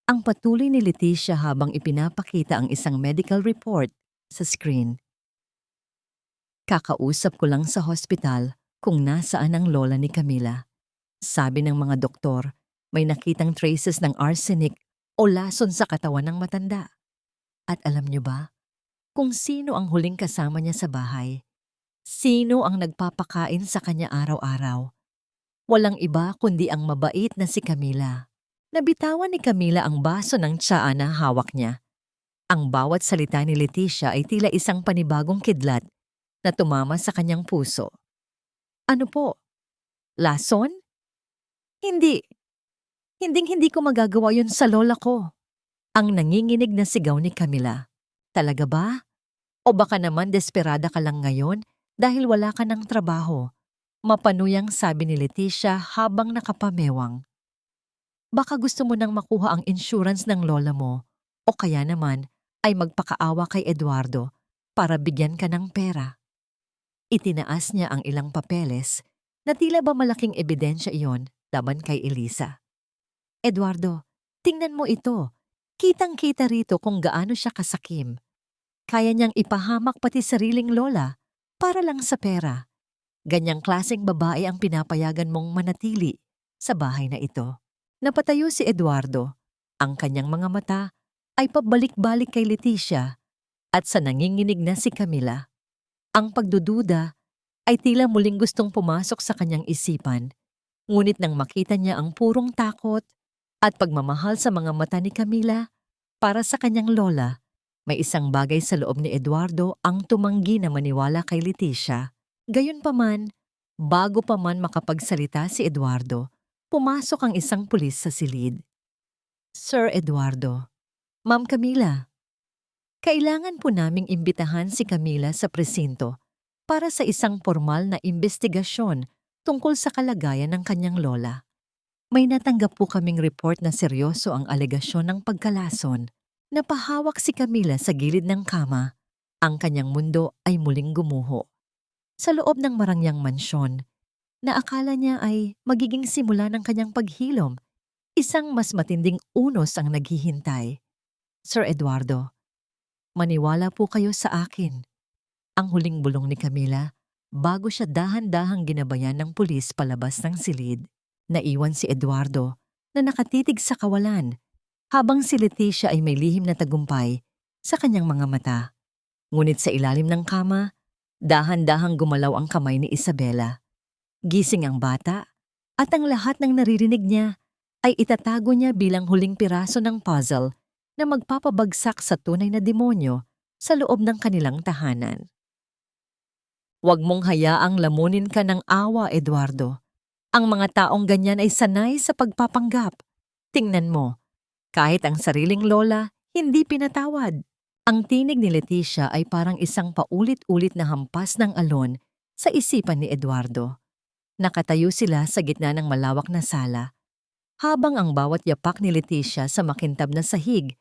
Ang patuloy ni Leticia habang ipinapakita ang isang medical report sa screen. Kakausap ko lang sa hospital kung nasaan ang lola ni Camila. Sabi ng mga doktor, may nakitang traces ng arsenic o lason sa katawan ng matanda. At alam niyo ba kung sino ang huling kasama niya sa bahay? Sino ang nagpapakain sa kanya araw-araw? Walang iba kundi ang mabait na si Camila. Nabitawan ni Camila ang baso ng tsaa na hawak niya. Ang bawat salita ni Leticia ay tila isang panibagong kidlat na tumama sa kanyang puso. Ano po? Lason? Hindi. Hinding-hindi ko magagawa yun sa lola ko. Ang nanginginig na sigaw ni Camila. Talaga ba? O baka naman desperada ka lang ngayon dahil wala ka ng trabaho? Mapanuyang sabi ni Leticia habang nakapamewang. Baka gusto mo nang makuha ang insurance ng lola mo o kaya naman ay magpakaawa kay Eduardo para bigyan ka ng pera. Itinaas niya ang ilang papeles na tila ba malaking ebidensya iyon laban kay Elisa. Eduardo, tingnan mo ito. Kitang-kita rito kung gaano siya kasakim. Kaya niyang ipahamak pati sariling lola para lang sa pera. Ganyang klaseng babae ang pinapayagan mong manatili sa bahay na ito. Napatayo si Eduardo. Ang kanyang mga mata ay pabalik-balik kay Leticia. at sa nanginginig na si Camila. Ang pagdududa ay tila muling gustong pumasok sa kanyang isipan, ngunit nang makita niya ang purong takot at pagmamahal sa mga mata ni Camila para sa kanyang lola, may isang bagay sa loob ni Eduardo ang tumanggi na maniwala kay Leticia. Gayunpaman, bago pa man makapagsalita si Eduardo, pumasok ang isang pulis sa silid. Sir Eduardo, Ma'am Camila, kailangan po naming imbitahan si Camila sa presinto para sa isang formal na investigasyon tungkol sa kalagayan ng kanyang lola. May natanggap po kaming report na seryoso ang alegasyon ng pagkalason. Napahawak si Camila sa gilid ng kama. Ang kanyang mundo ay muling gumuho. Sa loob ng marangyang mansyon, na akala niya ay magiging simula ng kanyang paghilom, isang mas matinding unos ang naghihintay. Sir Eduardo, maniwala po kayo sa akin. Ang huling bulong ni Camila bago siya dahan-dahang ginabayan ng pulis palabas ng silid. Naiwan si Eduardo na nakatitig sa kawalan habang si Leticia ay may lihim na tagumpay sa kanyang mga mata. Ngunit sa ilalim ng kama, dahan-dahang gumalaw ang kamay ni Isabela. Gising ang bata at ang lahat ng naririnig niya ay itatago niya bilang huling piraso ng puzzle na magpapabagsak sa tunay na demonyo sa loob ng kanilang tahanan. Huwag mong hayaang lamunin ka ng awa, Eduardo. Ang mga taong ganyan ay sanay sa pagpapanggap. Tingnan mo, kahit ang sariling lola, hindi pinatawad. Ang tinig ni Leticia ay parang isang paulit-ulit na hampas ng alon sa isipan ni Eduardo. Nakatayo sila sa gitna ng malawak na sala, habang ang bawat yapak ni Leticia sa makintab na sahig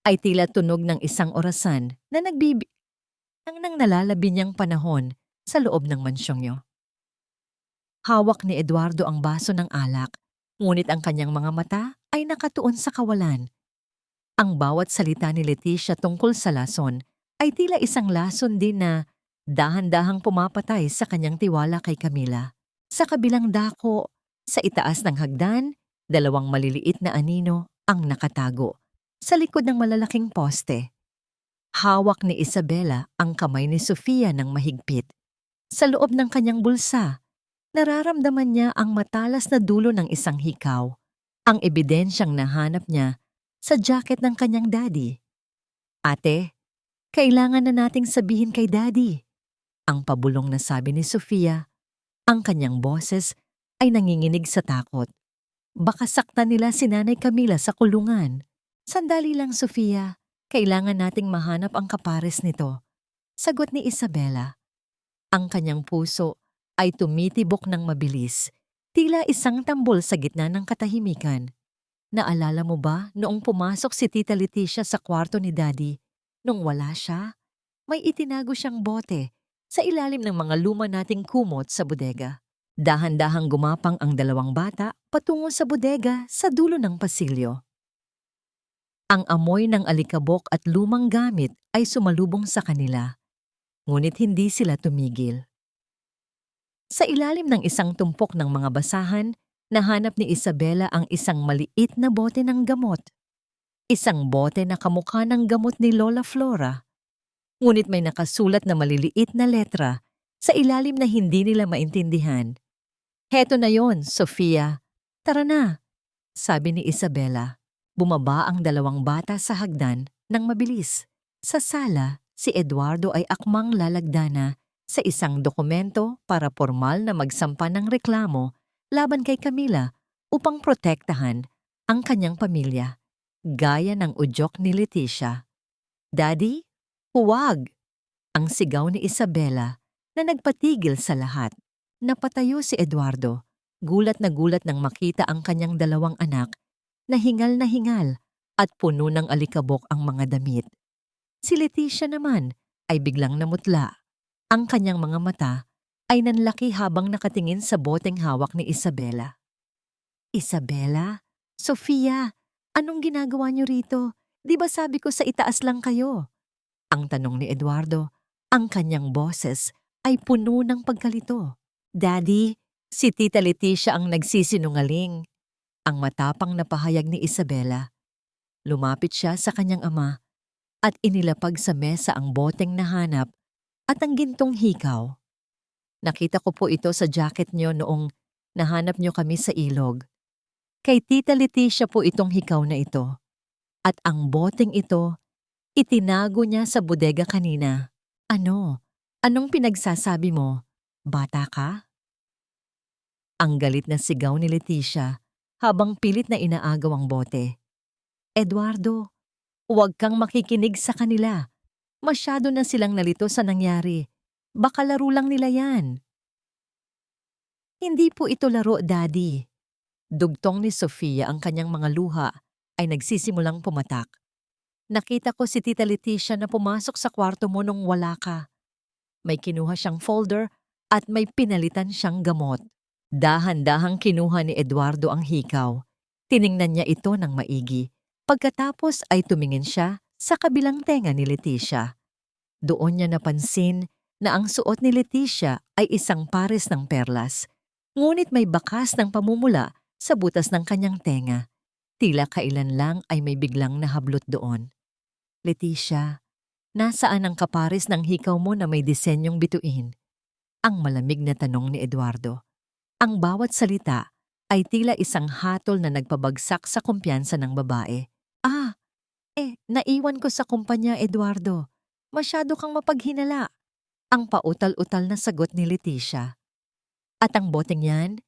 ay tila tunog ng isang orasan na nang nalalabi niyang panahon sa loob ng mansyong niyo. Hawak ni Eduardo ang baso ng alak, ngunit ang kanyang mga mata ay nakatuon sa kawalan. Ang bawat salita ni Leticia tungkol sa lason ay tila isang lason din na dahan-dahang pumapatay sa kanyang tiwala kay Camila. Sa kabilang dako, sa itaas ng hagdan, 2 maliliit na anino ang nakatago sa likod ng malalaking poste. Hawak ni Isabela ang kamay ni Sofia ng mahigpit. Sa loob ng kanyang bulsa, nararamdaman niya ang matalas na dulo ng isang hikaw, ang ebidensyang nahanap niya sa jacket ng kanyang daddy. Ate, kailangan na nating sabihin kay daddy, ang pabulong na sabi ni Sofia. Ang kanyang boses ay nanginginig sa takot. Baka saktan nila si Nanay Camila sa kulungan. Sandali lang, Sofia. Kailangan nating mahanap ang kapares nito, sagot ni Isabela. Ang kanyang puso ay tumitibok ng mabilis, tila isang tambol sa gitna ng katahimikan. Naalala mo ba noong pumasok si Tita Leticia sa kwarto ni Daddy? Nung wala siya, may itinago siyang bote sa ilalim ng mga luma nating kumot sa bodega. Dahan-dahang gumapang ang 2 bata patungo sa bodega sa dulo ng pasilyo. Ang amoy ng alikabok at lumang gamit ay sumalubong sa kanila, ngunit hindi sila tumigil. Sa ilalim ng isang tumpok ng mga basahan, nahanap ni Isabela ang isang maliit na bote ng gamot. Isang bote na kamukha ng gamot ni Lola Flora. Ngunit may nakasulat na maliliit na letra sa ilalim na hindi nila maintindihan. Heto na yon, Sofia. Tara na, sabi ni Isabela. Bumaba ang 2 bata sa hagdan nang mabilis. Sa sala, si Eduardo ay akmang lalagdana sa isang dokumento para formal na magsampa ng reklamo laban kay Camila upang protektahan ang kanyang pamilya, gaya ng udyok ni Leticia. Daddy, huwag! Ang sigaw ni Isabela na nagpatigil sa lahat. Napatayo si Eduardo, gulat nang makita ang kanyang 2 anak na hingal at puno ng alikabok ang mga damit. Si Leticia naman ay biglang namutla. Ang kanyang mga mata ay nanlaki habang nakatingin sa boteng hawak ni Isabela. Isabela? Sofia, anong ginagawa niyo rito? Di ba sabi ko sa itaas lang kayo? Ang tanong ni Eduardo, ang kanyang boses ay puno ng pagkalito. Daddy, si Tita Leticia ang nagsisinungaling. Ang matapang na pahayag ni Isabela. Lumapit siya sa kanyang ama at inilapag sa mesa ang boteng nahanap at ang gintong hikaw. Nakita ko po ito sa jacket niyo noong nahanap niyo kami sa ilog. Kay Tita Leticia po itong hikaw na ito. At ang boteng ito, itinago niya sa bodega kanina. Ano? Anong pinagsasabi mo? Bata ka? Ang galit na sigaw ni Leticia habang pilit na inaagaw ang bote. Eduardo, huwag kang makikinig sa kanila. Masyado na silang nalito sa nangyari. Baka laro lang nila yan. Hindi po ito laro, Daddy. Dugtong ni Sofia ang kanyang mga luha ay nagsisimulang pumatak. Nakita ko si Tita Leticia na pumasok sa kwarto mo nung wala ka. May kinuha siyang folder at may pinalitan siyang gamot. Dahan-dahang kinuha ni Eduardo ang hikaw. Tiningnan niya ito ng maigi. Pagkatapos ay tumingin siya sa kabilang tenga ni Leticia. Doon niya napansin na ang suot ni Leticia ay isang pares ng perlas. Ngunit may bakas ng pamumula sa butas ng kanyang tenga. Tila kailan lang ay may biglang nahablot doon. Leticia, nasaan ang kapares ng hikaw mo na may disenyong bituin? Ang malamig na tanong ni Eduardo. Ang bawat salita ay tila isang hatol na nagpabagsak sa kumpiyansa ng babae. Naiwan ko sa kumpanya, Eduardo. Masyado kang mapaghinala. Ang pautal-utal na sagot ni Leticia. At ang boteng yan?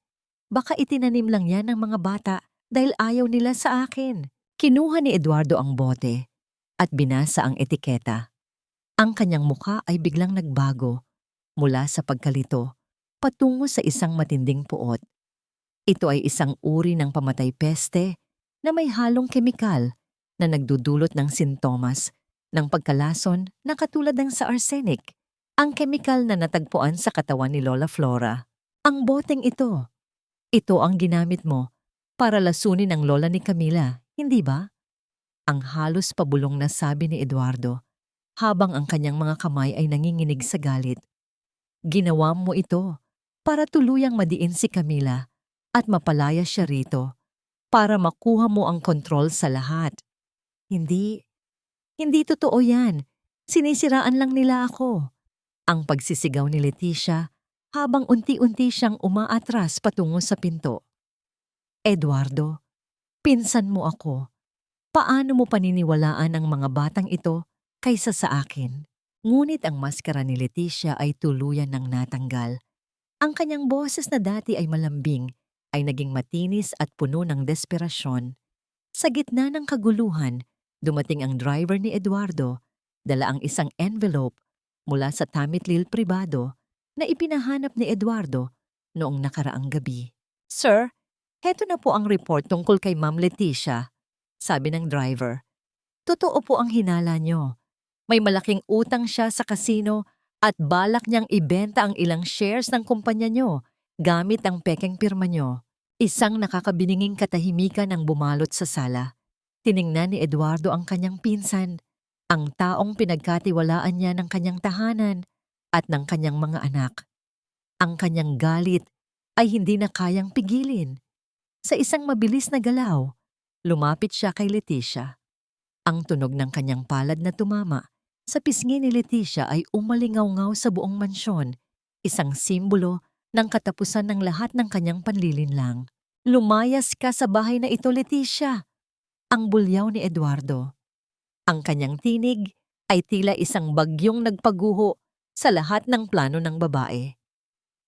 Baka itinanim lang yan ng mga bata dahil ayaw nila sa akin. Kinuha ni Eduardo ang bote at binasa ang etiketa. Ang kanyang mukha ay biglang nagbago mula sa pagkalito patungo sa isang matinding puot. Ito ay isang uri ng pamatay peste na may halong kemikal na nagdudulot ng sintomas ng pagkalason na katulad ng sa arsenic, ang kemikal na natagpuan sa katawan ni Lola Flora. Ang boteng ito ang ginamit mo para lasunin ang lola ni Camila, hindi ba? Ang halos pabulong na sabi ni Eduardo habang ang kanyang mga kamay ay nanginginig sa galit. Ginawa mo ito para tuluyang madiin si Camila at mapalaya siya rito para makuha mo ang kontrol sa lahat. Hindi totoo yan. Sinisiraan lang nila ako. Ang pagsisigaw ni Leticia habang unti-unti siyang umaatras patungo sa pinto. Eduardo, pinsan mo ako. Paano mo paniniwalaan ang mga batang ito kaysa sa akin? Ngunit ang maskara ni Leticia ay tuluyan ng natanggal. Ang kanyang boses na dati ay malambing ay naging matinis at puno ng desperasyon. Sa gitna ng kaguluhan, dumating ang driver ni Eduardo, dala ang isang envelope mula sa Tamitlil pribado na ipinahanap ni Eduardo noong nakaraang gabi. Sir, heto na po ang report tungkol kay Ma'am Leticia, sabi ng driver. Totoo po ang hinala niyo. May malaking utang siya sa kasino at balak niyang ibenta ang ilang shares ng kumpanya niyo gamit ang pekeng pirma niyo. Isang nakakabininging katahimikan ang bumalot sa sala. Tiningnan ni Eduardo ang kanyang pinsan, ang taong pinagkatiwalaan niya ng kanyang tahanan at ng kanyang mga anak. Ang kanyang galit ay hindi na kayang pigilin. Sa isang mabilis na galaw, lumapit siya kay Leticia. Ang tunog ng kanyang palad na tumama sa pisngi ni Leticia ay umalingaw-ngaw sa buong mansyon, isang simbolo ng katapusan ng lahat ng kanyang panlilinlang. Lumayas ka sa bahay na ito, Leticia! Ang bulyaw ni Eduardo. Ang kanyang tinig ay tila isang bagyong nagpaguho sa lahat ng plano ng babae.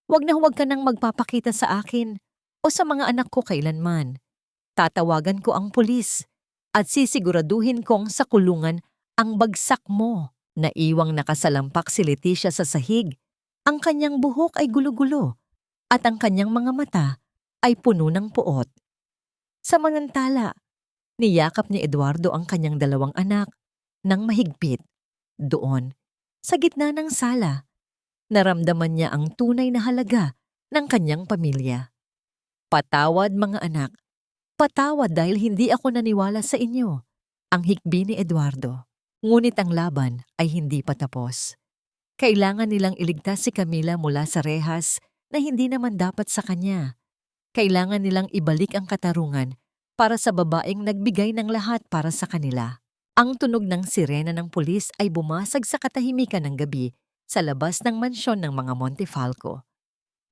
Huwag na huwag ka nang magpapakita sa akin o sa mga anak ko kailanman. Tatawagan ko ang pulis at sisiguraduhin kong sa kulungan ang bagsak mo. Naiwang nakasalampak si Leticia sa sahig. Ang kanyang buhok ay gulo-gulo at ang kanyang mga mata ay puno ng puot. Samantala, niyakap ni Eduardo ang kanyang dalawang anak nang mahigpit. Doon, sa gitna ng sala, naramdaman niya ang tunay na halaga ng kanyang pamilya. Patawad mga anak, patawad dahil hindi ako naniwala sa inyo, ang hikbi ni Eduardo. Ngunit ang laban ay hindi pa tapos. Kailangan nilang iligtas si Camila mula sa rehas na hindi naman dapat sa kanya. Kailangan nilang ibalik ang katarungan para sa babaeng nagbigay ng lahat para sa kanila. Ang tunog ng sirena ng pulis ay bumasag sa katahimikan ng gabi sa labas ng mansyon ng mga Montefalco.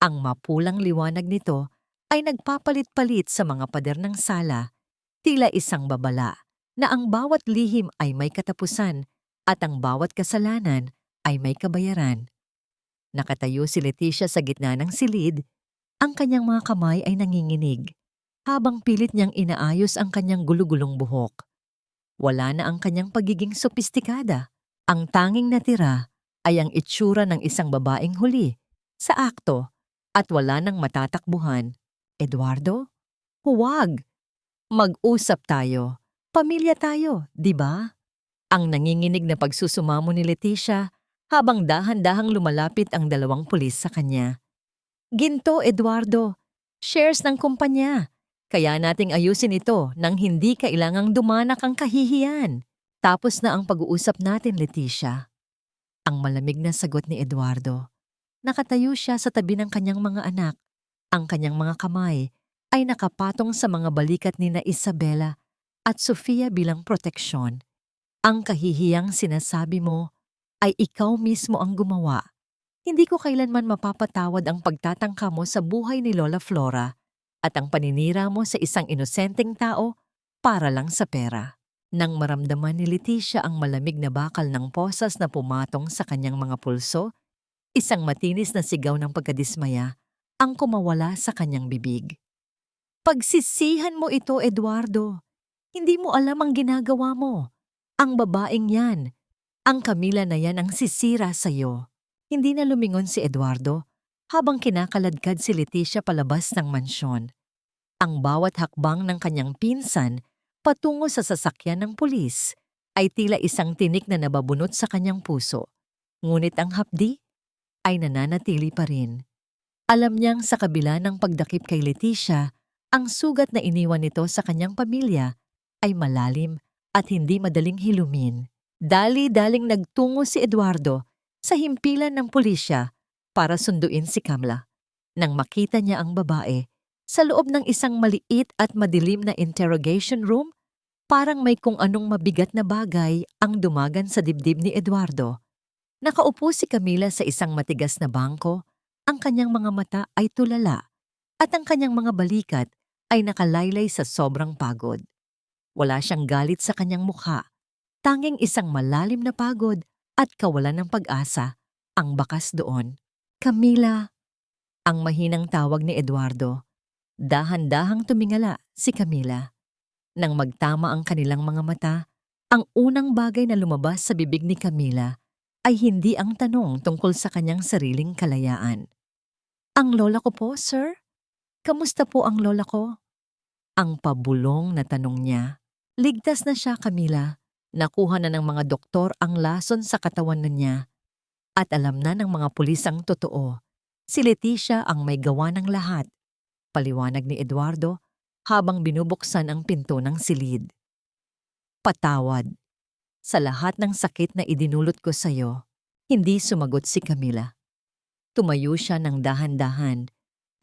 Ang mapulang liwanag nito ay nagpapalit-palit sa mga pader ng sala, tila isang babala na ang bawat lihim ay may katapusan at ang bawat kasalanan ay may kabayaran. Nakatayo si Leticia sa gitna ng silid, ang kanyang mga kamay ay nanginginig, habang pilit niyang inaayos ang kanyang gulugulong buhok. Wala na ang kanyang pagiging sopistikada. Ang tanging natira ay ang itsura ng isang babaeng huli sa akto at wala nang matatakbuhan. Eduardo? Huwag! Mag-usap tayo. Pamilya tayo, di ba? Ang nanginginig na pagsusumamo ni Leticia habang dahan-dahang lumalapit ang dalawang pulis sa kanya. Ginto, Eduardo. Shares ng kumpanya. Kaya nating ayusin ito nang hindi kailangang dumanak ang kahihiyan. Tapos na ang pag-uusap natin, Leticia. Ang malamig na sagot ni Eduardo. Nakatayo siya sa tabi ng kanyang mga anak. Ang kanyang mga kamay ay nakapatong sa mga balikat ni na Isabela at Sofia bilang proteksyon. Ang kahihiyang sinasabi mo ay ikaw mismo ang gumawa. Hindi ko kailanman mapapatawad ang pagtatangka mo sa buhay ni Lola Flora at ang paninira mo sa isang inosenteng tao para lang sa pera. Nang maramdaman ni Leticia ang malamig na bakal ng posas na pumatong sa kanyang mga pulso, isang matinis na sigaw ng pagkadismaya ang kumawala sa kanyang bibig. Pagsisihan mo ito, Eduardo. Hindi mo alam ang ginagawa mo. Ang babaeng yan, ang Camila na yan ang sisira sa'yo. Hindi na lumingon si Eduardo habang kinakaladkad si Leticia palabas ng mansyon. Ang bawat hakbang ng kanyang pinsan patungo sa sasakyan ng pulis ay tila isang tinik na nababunot sa kanyang puso. Ngunit ang hapdi ay nananatili pa rin. Alam niyang sa kabila ng pagdakip kay Leticia, ang sugat na iniwan nito sa kanyang pamilya ay malalim at hindi madaling hilumin. Dali-daling nagtungo si Eduardo sa himpilan ng pulisya para sunduin si Camila. Nang makita niya ang babae, sa loob ng isang maliit at madilim na interrogation room, parang may kung anong mabigat na bagay ang dumagan sa dibdib ni Eduardo. Nakaupo si Camila sa isang matigas na bangko, ang kanyang mga mata ay tulala at ang kanyang mga balikat ay nakalaylay sa sobrang pagod. Wala siyang galit sa kanyang mukha, tanging isang malalim na pagod at kawalan ng pag-asa ang bakas doon. Camila, ang mahinang tawag ni Eduardo. Dahan-dahang tumingala si Camila. Nang magtama ang kanilang mga mata, ang unang bagay na lumabas sa bibig ni Camila ay hindi ang tanong tungkol sa kanyang sariling kalayaan. Ang lola ko po, sir? Kamusta po ang lola ko? Ang pabulong na tanong niya. Ligtas na siya, Camila. Nakuha na ng mga doktor ang lason sa katawan niya. At alam na ng mga pulis ang totoo. Si Leticia ang may gawa ng lahat. Paliwanag ni Eduardo habang binubuksan ang pinto ng silid. Patawad. Sa lahat ng sakit na idinulot ko sa'yo, hindi sumagot si Camila. Tumayo siya ng dahan-dahan.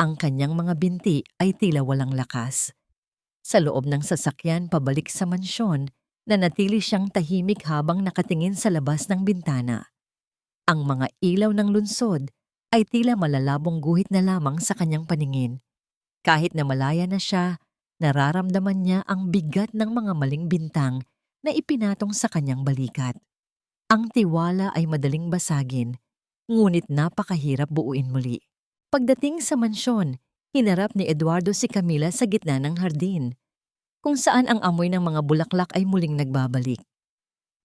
Ang kanyang mga binti ay tila walang lakas. Sa loob ng sasakyan pabalik sa mansyon, nanatili siyang tahimik habang nakatingin sa labas ng bintana. Ang mga ilaw ng lunsod ay tila malalabong guhit na lamang sa kanyang paningin. Kahit na malaya na siya, nararamdaman niya ang bigat ng mga maling bintang na ipinatong sa kanyang balikat. Ang tiwala ay madaling basagin, ngunit napakahirap buuin muli. Pagdating sa mansyon, hinarap ni Eduardo si Camila sa gitna ng hardin, kung saan ang amoy ng mga bulaklak ay muling nagbabalik.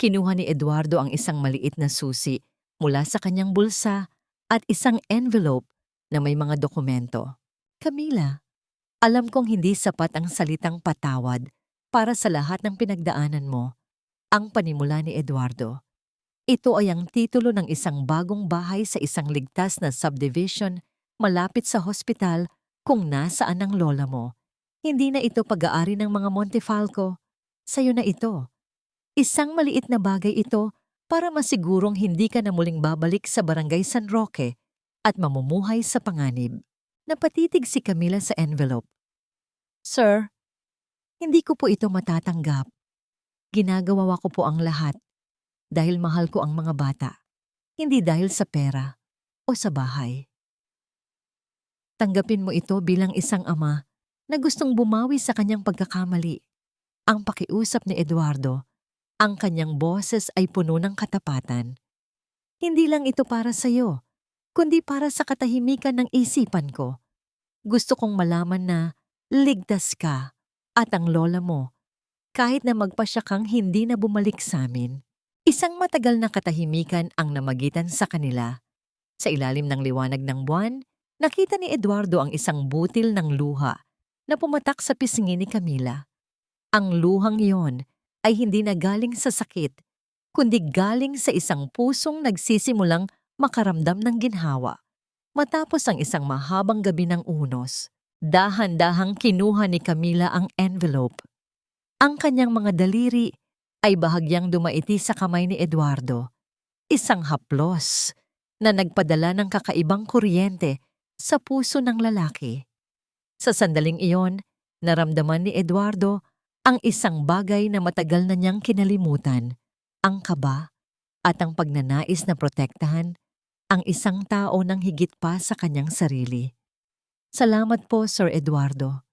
Kinuha ni Eduardo ang isang maliit na susi mula sa kanyang bulsa at isang envelope na may mga dokumento. Camila, alam kong hindi sapat ang salitang patawad para sa lahat ng pinagdaanan mo, ang panimula ni Eduardo. Ito ay ang titulo ng isang bagong bahay sa isang ligtas na subdivision malapit sa hospital kung nasaan ang lola mo. Hindi na ito pag-aari ng mga Montefalco. Sa'yo na ito. Isang maliit na bagay ito para masigurong hindi ka na muling babalik sa Barangay San Roque at mamumuhay sa panganib. Napatitig si Camila sa envelope. Sir, hindi ko po ito matatanggap. Ginagawa ko po ang lahat dahil mahal ko ang mga bata, hindi dahil sa pera o sa bahay. Tanggapin mo ito bilang isang ama na gustong bumawi sa kanyang pagkakamali. Ang pakiusap ni Eduardo, ang kanyang boses ay puno ng katapatan. Hindi lang ito para sa iyo, kundi para sa katahimikan ng isipan ko. Gusto kong malaman na ligtas ka at ang lola mo, kahit na magpasya kang hindi na bumalik sa amin. Isang matagal na katahimikan ang namagitan sa kanila. Sa ilalim ng liwanag ng buwan, nakita ni Eduardo ang isang butil ng luha na pumatak sa pisngi ni Camila. Ang luhang iyon ay hindi na galing sa sakit, kundi galing sa isang pusong nagsisimulang makaramdam ng ginhawa. Matapos ang isang mahabang gabi ng unos, dahan-dahang kinuha ni Camila ang envelope. Ang kanyang mga daliri ay bahagyang dumaiti sa kamay ni Eduardo. Isang haplos na nagpadala ng kakaibang kuryente sa puso ng lalaki. Sa sandaling iyon, naramdaman ni Eduardo ang isang bagay na matagal na niyang kinalimutan, ang kaba at ang pagnanais na protektahan ang isang tao ng higit pa sa kanyang sarili. Salamat po, Sir Eduardo,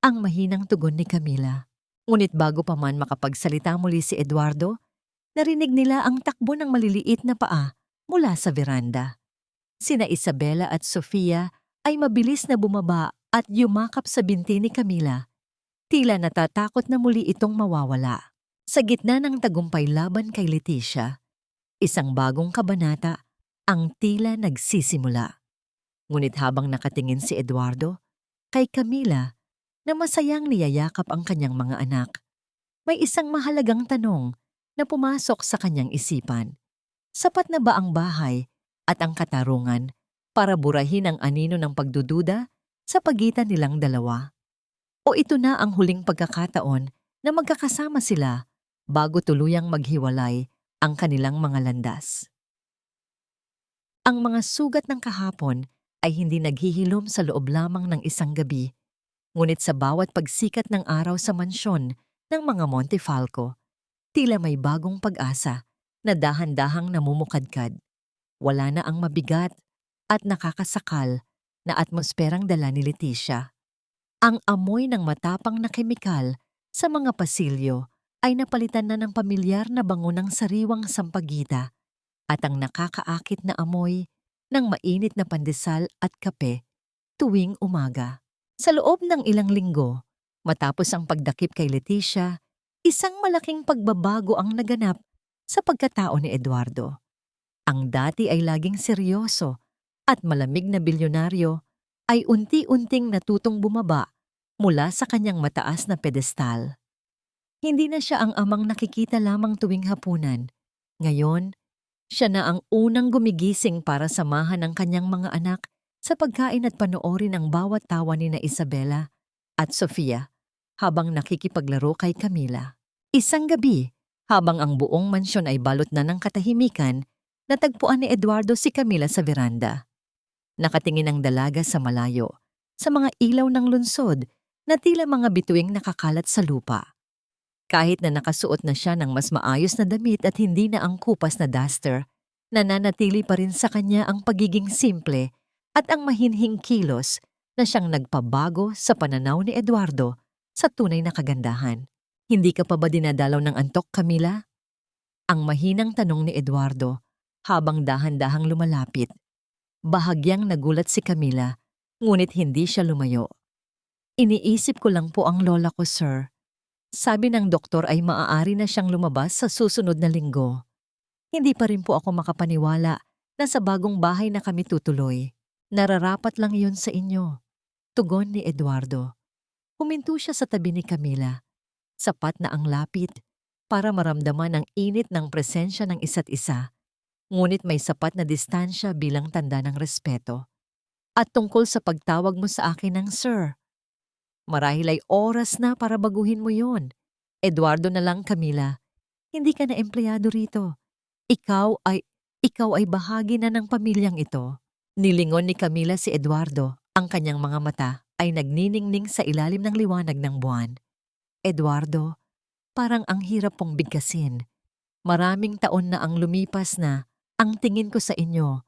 ang mahinang tugon ni Camila. Ngunit bago pa man makapagsalita muli si Eduardo, narinig nila ang takbo ng maliliit na paa mula sa veranda. Sina Isabela at Sofia ay mabilis na bumaba at yumakap sa binti ni Camila. Tila natatakot na muli itong mawawala. Sa gitna ng tagumpay laban kay Leticia, isang bagong kabanata ang tila nagsisimula. Ngunit habang nakatingin si Eduardo kay Camila na masayang niyayakap ang kanyang mga anak, may isang mahalagang tanong na pumasok sa kanyang isipan. Sapat na ba ang bahay at ang katarungan para burahin ang anino ng pagdududa sa pagitan nilang dalawa? O ito na ang huling pagkakataon na magkakasama sila bago tuluyang maghiwalay ang kanilang mga landas? Ang mga sugat ng kahapon ay hindi naghihilom sa loob lamang ng isang gabi, ngunit sa bawat pagsikat ng araw sa mansyon ng mga Montefalco, tila may bagong pag-asa na dahan-dahang namumukadkad. Wala na ang mabigat at nakakasakal na atmosperang dala ni Leticia. Ang amoy ng matapang na kemikal sa mga pasilyo ay napalitan na ng pamilyar na bango ng sariwang sampagita at ang nakakaakit na amoy ng mainit na pandesal at kape tuwing umaga. Sa loob ng ilang linggo, matapos ang pagdakip kay Leticia, isang malaking pagbabago ang naganap sa pagkatao ni Eduardo. Ang dati ay laging seryoso at malamig na bilyonaryo ay unti-unting natutong bumaba mula sa kanyang mataas na pedestal. Hindi na siya ang amang nakikita lamang tuwing hapunan. Ngayon, siya na ang unang gumigising para samahan ang kanyang mga anak sa pagkain at panoorin ang bawat tawa ni na Isabela at Sofia habang nakikipaglaro kay Camila. Isang gabi, habang ang buong mansyon ay balot na ng katahimikan, natagpuan ni Eduardo si Camila sa veranda. Nakatingin ang dalaga sa malayo, sa mga ilaw ng lungsod na tila mga bituing nakakalat sa lupa. Kahit na nakasuot na siya ng mas maayos na damit at hindi na ang kupas na duster, nananatili pa rin sa kanya ang pagiging simple at ang mahinhing kilos na siyang nagpabago sa pananaw ni Eduardo sa tunay na kagandahan. Hindi ka pa ba dinadalaw ng antok, Camila? Ang mahinang tanong ni Eduardo habang dahan-dahang lumalapit. Bahagyang nagulat si Camila, ngunit hindi siya lumayo. Iniisip ko lang po ang lola ko, sir. Sabi ng doktor ay maaari na siyang lumabas sa susunod na linggo. Hindi pa rin po ako makapaniwala na sa bagong bahay na kami tutuloy. Nararapat lang yun sa inyo. Tugon ni Eduardo. Huminto siya sa tabi ni Camila. Sapat na ang lapit para maramdaman ang init ng presensya ng isa't isa. Ngunit may sapat na distansya bilang tanda ng respeto. At tungkol sa pagtawag mo sa akin ng sir. Marahil ay oras na para baguhin mo yon. Eduardo na lang, Camila. Hindi ka na empleyado rito. Ikaw ay bahagi na ng pamilyang ito. Nilingon ni Camila si Eduardo. Ang kanyang mga mata ay nagniningning sa ilalim ng liwanag ng buwan. Eduardo, Parang ang hirap pong bigkasin. Maraming taon na ang lumipas na ang tingin ko sa inyo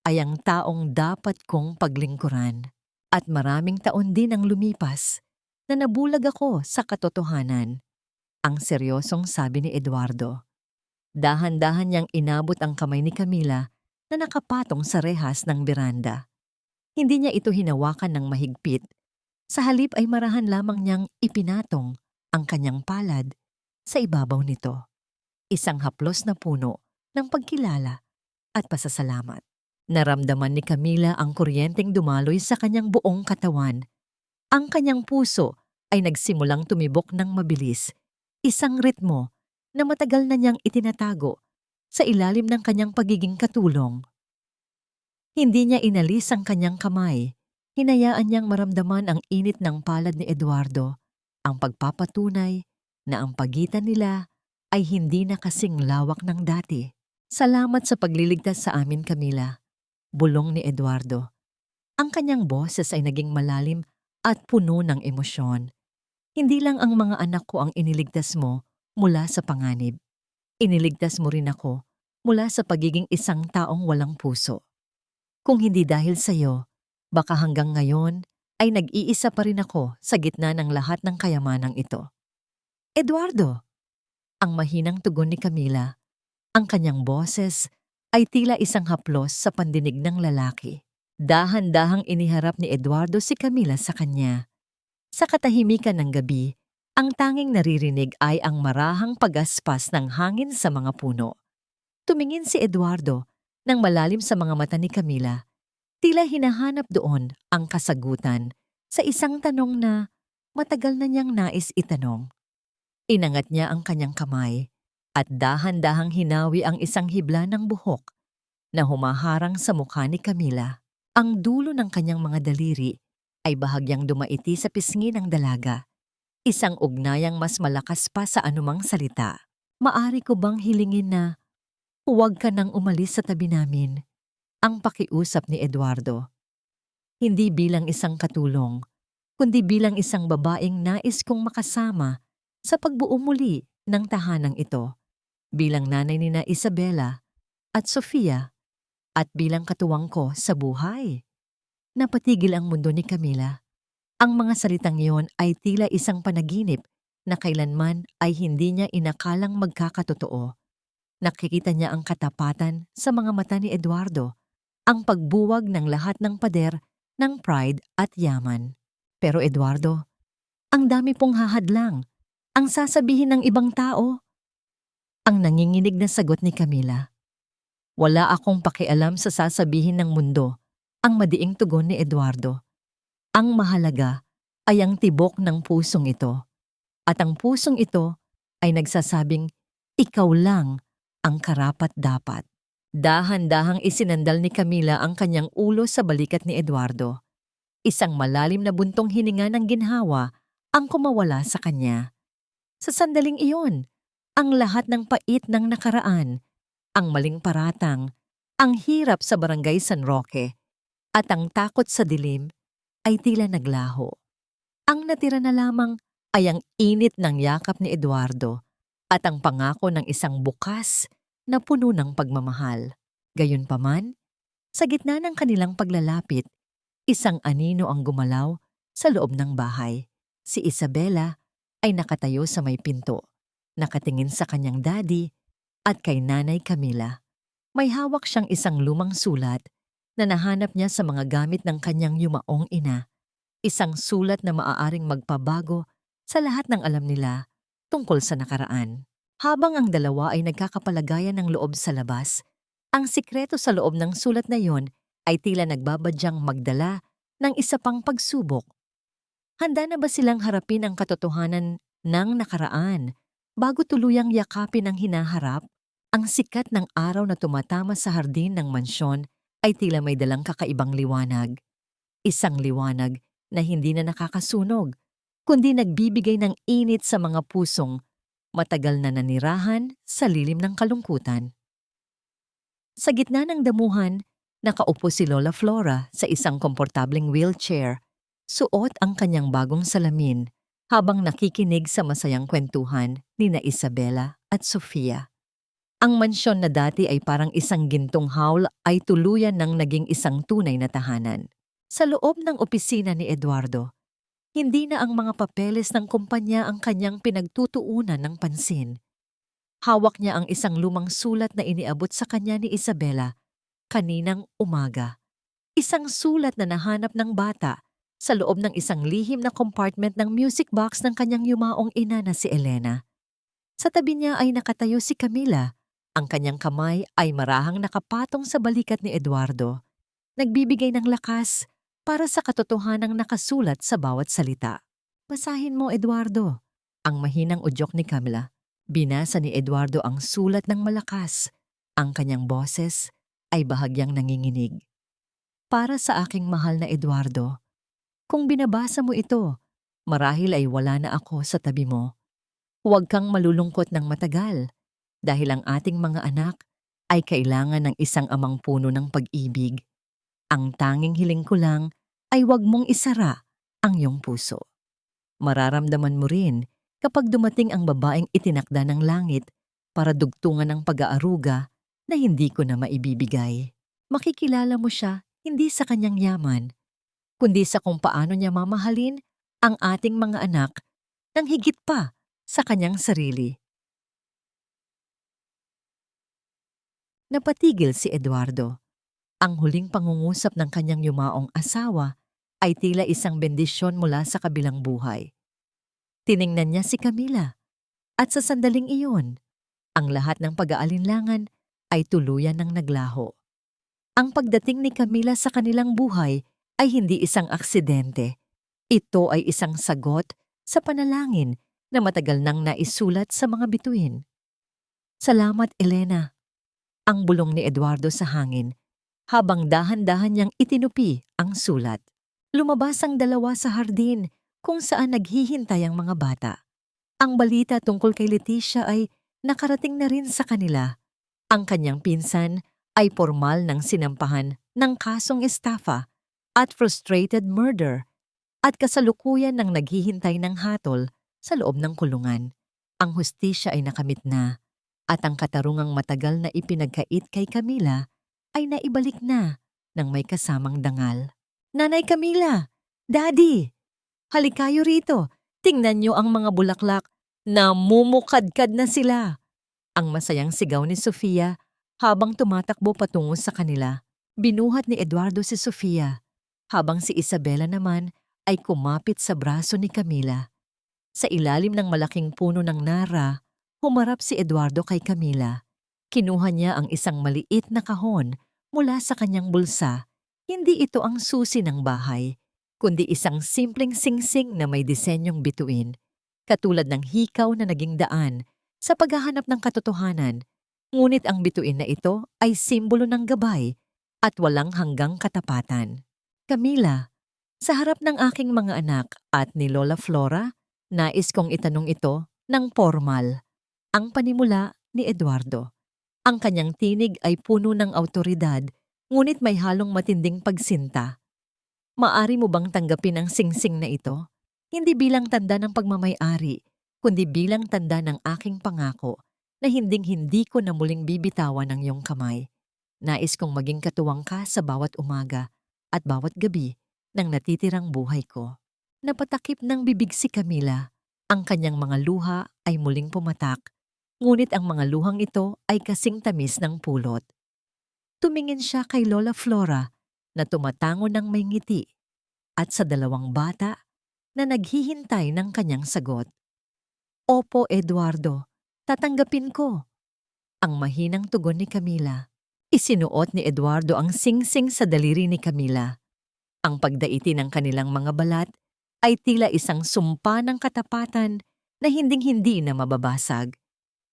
ay ang taong dapat kong paglingkuran. At maraming taon din ang lumipas na nabulag ako sa katotohanan. Ang seryosong sabi ni Eduardo. Dahan-dahan niyang inabot ang kamay ni Camila na nakapatong sa rehas ng beranda. Hindi niya ito hinawakan ng mahigpit. Sa halip ay marahan lamang niyang ipinatong ang kanyang palad sa ibabaw nito. Isang haplos na puno ng pagkilala at pasasalamat. Naramdaman ni Camila ang kuryenteng dumaloy sa kanyang buong katawan. Ang kanyang puso ay nagsimulang tumibok ng mabilis, isang ritmo na matagal na niyang itinatago sa ilalim ng kanyang pagiging katulong. Hindi niya inalis ang kanyang kamay. Hinayaan niyang maramdaman ang init ng palad ni Eduardo, ang pagpapatunay na ang pagitan nila ay hindi na kasing lawak ng dati. Salamat sa pagliligtas sa amin, Camila. Bulong ni Eduardo. Ang kanyang boses ay naging malalim at puno ng emosyon. Hindi lang ang mga anak ko ang iniligtas mo mula sa panganib. Iniligtas mo rin ako mula sa pagiging isang taong walang puso. Kung hindi dahil sa iyo, baka hanggang ngayon ay nag-iisa pa rin ako sa gitna ng lahat ng kayamanang ito. Eduardo! Ang mahinang tugon ni Camila. Ang kanyang boses ay tila isang haplos sa pandinig ng lalaki. Dahan-dahang iniharap ni Eduardo si Camila sa kanya. Sa katahimikan ng gabi, ang tanging naririnig ay ang marahang pagaspas ng hangin sa mga puno. Tumingin si Eduardo nang malalim sa mga mata ni Camila. Tila hinahanap doon ang kasagutan sa isang tanong na matagal na niyang nais itanong. Inangat niya ang kanyang kamay at dahan-dahang hinawi ang isang hibla ng buhok na humaharang sa mukha ni Camila. Ang dulo ng kanyang mga daliri ay bahagyang dumaiti sa pisngi ng dalaga. Isang ugnayang mas malakas pa sa anumang salita. Maari ko bang hilingin na huwag ka nang umalis sa tabi namin? Ang pakiusap ni Eduardo. Hindi bilang isang katulong, kundi bilang isang babaeng nais kong makasama sa pagbuo muli ng tahanang ito. Bilang nanay ni na Isabela at Sofia at bilang katuwang ko sa buhay. Napatigil ang mundo ni Camila. Ang mga salitang iyon ay tila isang panaginip na kailanman ay hindi niya inakalang magkakatotoo. Nakikita niya ang katapatan sa mga mata ni Eduardo, ang pagbuwag ng lahat ng pader ng pride at yaman. Pero Eduardo, ang dami pong hahadlang. Ang sasabihin ng ibang tao. Ang nanginginig na sagot ni Camila. Wala akong pakialam sa sasabihin ng mundo, ang madiing tugon ni Eduardo. Ang mahalaga ay ang tibok ng pusong ito. At ang pusong ito ay nagsasabing, ikaw lang ang karapat-dapat. Dahan-dahang isinandal ni Camila ang kanyang ulo sa balikat ni Eduardo. Isang malalim na buntong hininga ng ginhawa ang kumawala sa kanya. Sa sandaling iyon, ang lahat ng pait ng nakaraan, ang maling paratang, ang hirap sa barangay San Roque, at ang takot sa dilim ay tila naglaho. Ang natira na lamang ay ang init ng yakap ni Eduardo at ang pangako ng isang bukas na puno ng pagmamahal. Gayunpaman, sa gitna ng kanilang paglalapit, isang anino ang gumalaw sa loob ng bahay. Si Isabela ay nakatayo sa may pinto, nakatingin sa kanyang daddy at kay Nanay Camila. May hawak siyang isang lumang sulat na nahanap niya sa mga gamit ng kanyang yumaong ina. Isang sulat na maaaring magpabago sa lahat ng alam nila tungkol sa nakaraan. Habang ang dalawa ay nagkakapalagayan ng loob sa labas, ang sikreto sa loob ng sulat na yon ay tila nagbabadyang magdala ng isa pang pagsubok. Handa na ba silang harapin ang katotohanan ng nakaraan bago tuluyang yakapin ang hinaharap? Ang sikat ng araw na tumatama sa hardin ng mansyon ay tila may dalang kakaibang liwanag. Isang liwanag na hindi na nakakasunog, kundi nagbibigay ng init sa mga pusong matagal na nanirahan sa lilim ng kalungkutan. Sa gitna ng damuhan, nakaupo si Lola Flora sa isang komportableng wheelchair. Suot ang kanyang bagong salamin habang nakikinig sa masayang kwentuhan ni na Isabela at Sofia. Ang mansyon na dati ay parang isang gintong hawl ay tuluyan ng naging isang tunay na tahanan. Sa loob ng opisina ni Eduardo, hindi na ang mga papeles ng kumpanya ang kanyang pinagtutuunan ng pansin. Hawak niya ang isang lumang sulat na iniabot sa kanya ni Isabela kaninang umaga. Isang sulat na nahanap ng bata sa loob ng isang lihim na compartment ng music box ng kanyang yumaong ina na si Elena. Sa tabi niya ay nakatayo si Camila. Ang kanyang kamay ay marahang nakapatong sa balikat ni Eduardo, nagbibigay ng lakas para sa katotohanang nakasulat sa bawat salita. Basahin mo, Eduardo. Ang mahinang udyok ni Camila. Binasa ni Eduardo ang sulat ng malakas. Ang kanyang boses ay bahagyang nanginginig. Para sa aking mahal na Eduardo, kung binabasa mo ito, marahil ay wala na ako sa tabi mo. Huwag kang malulungkot ng matagal dahil ang ating mga anak ay kailangan ng isang amang puno ng pag-ibig. Ang tanging hiling ko lang ay huwag mong isara ang iyong puso. Mararamdaman mo rin kapag dumating ang babaeng itinakda ng langit para dugtungan ng pag-aaruga na hindi ko na maibibigay. Makikilala mo siya hindi sa kanyang yaman, kundi sa kung paano niya mamahalin ang ating mga anak nang higit pa sa kanyang sarili. Napatigil si Eduardo. Ang huling pangungusap ng kanyang yumaong asawa ay tila isang bendisyon mula sa kabilang buhay. Tiningnan niya si Camila at sa sandaling iyon, ang lahat ng pag-aalinlangan ay tuluyan ng naglaho. Ang pagdating ni Camila sa kanilang buhay ay hindi isang aksidente. Ito ay isang sagot sa panalangin na matagal nang naisulat sa mga bituin. Salamat, Elena. Ang bulong ni Eduardo sa hangin habang dahan-dahan niyang itinupi ang sulat. Lumabas ang dalawa sa hardin kung saan naghihintay ang mga bata. Ang balita tungkol kay Leticia ay nakarating na rin sa kanila. Ang kanyang pinsan ay formal ng sinampahan ng kasong estafa at frustrated murder at kasalukuyan ng naghihintay ng hatol sa loob ng kulungan. Ang hustisya ay nakamit na at ang katarungang matagal na ipinagkait kay Camila ay naibalik na ng may kasamang dangal. Nanay Camila! Daddy! Halikayo rito! Tingnan niyo ang mga bulaklak! Namumukadkad na sila! Ang masayang sigaw ni Sofia habang tumatakbo patungo sa kanila. Binuhat ni Eduardo si Sofia, habang si Isabela naman ay kumapit sa braso ni Camila. Sa ilalim ng malaking puno ng nara, humarap si Eduardo kay Camila. Kinuha niya ang isang maliit na kahon mula sa kanyang bulsa. Hindi ito ang susi ng bahay, kundi isang simpleng singsing na may disenyong bituin, katulad ng hikaw na naging daan sa paghahanap ng katotohanan. Ngunit ang bituin na ito ay simbolo ng gabay at walang hanggang katapatan. Camila, sa harap ng aking mga anak at ni Lola Flora, nais kong itanong ito ng formal. Ang panimula ni Eduardo. Ang kanyang tinig ay puno ng awtoridad, ngunit may halong matinding pagsinta. Maari mo bang tanggapin ang singsing na ito? Hindi bilang tanda ng pagmamay-ari, kundi bilang tanda ng aking pangako na hinding-hindi ko na muling bibitawan ang iyong kamay. Nais kong maging katuwang ka sa bawat umaga at bawat gabi ng natitirang buhay ko. Napatakip ng bibig si Camila. Ang kanyang mga luha ay muling pumatak, ngunit ang mga luhang ito ay kasing tamis ng pulot. Tumingin siya kay Lola Flora na tumatango ng may ngiti at sa dalawang bata na naghihintay ng kanyang sagot. Opo, Eduardo, tatanggapin ko. Ang mahinang tugon ni Camila. Isinuot ni Eduardo ang singsing sa daliri ni Camila. Ang pagdaiti ng kanilang mga balat ay tila isang sumpa ng katapatan na hinding-hindi na mababasag.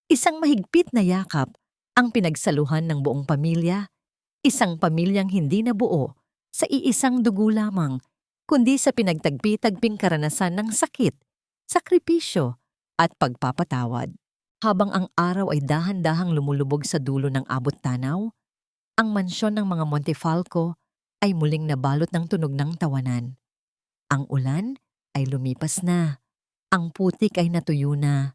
Isang mahigpit na yakap ang pinagsaluhan ng buong pamilya, isang pamilyang hindi nabuo sa iisang dugo lamang, kundi sa pinagtagpi-tagping karanasan ng sakit, sakripisyo at pagpapatawad. Habang ang araw ay dahan-dahang lumulubog sa dulo ng abot-tanaw, ang mansyon ng mga Montefalco ay muling nabalot ng tunog ng tawanan. Ang ulan ay lumipas na Ang putik ay natuyo na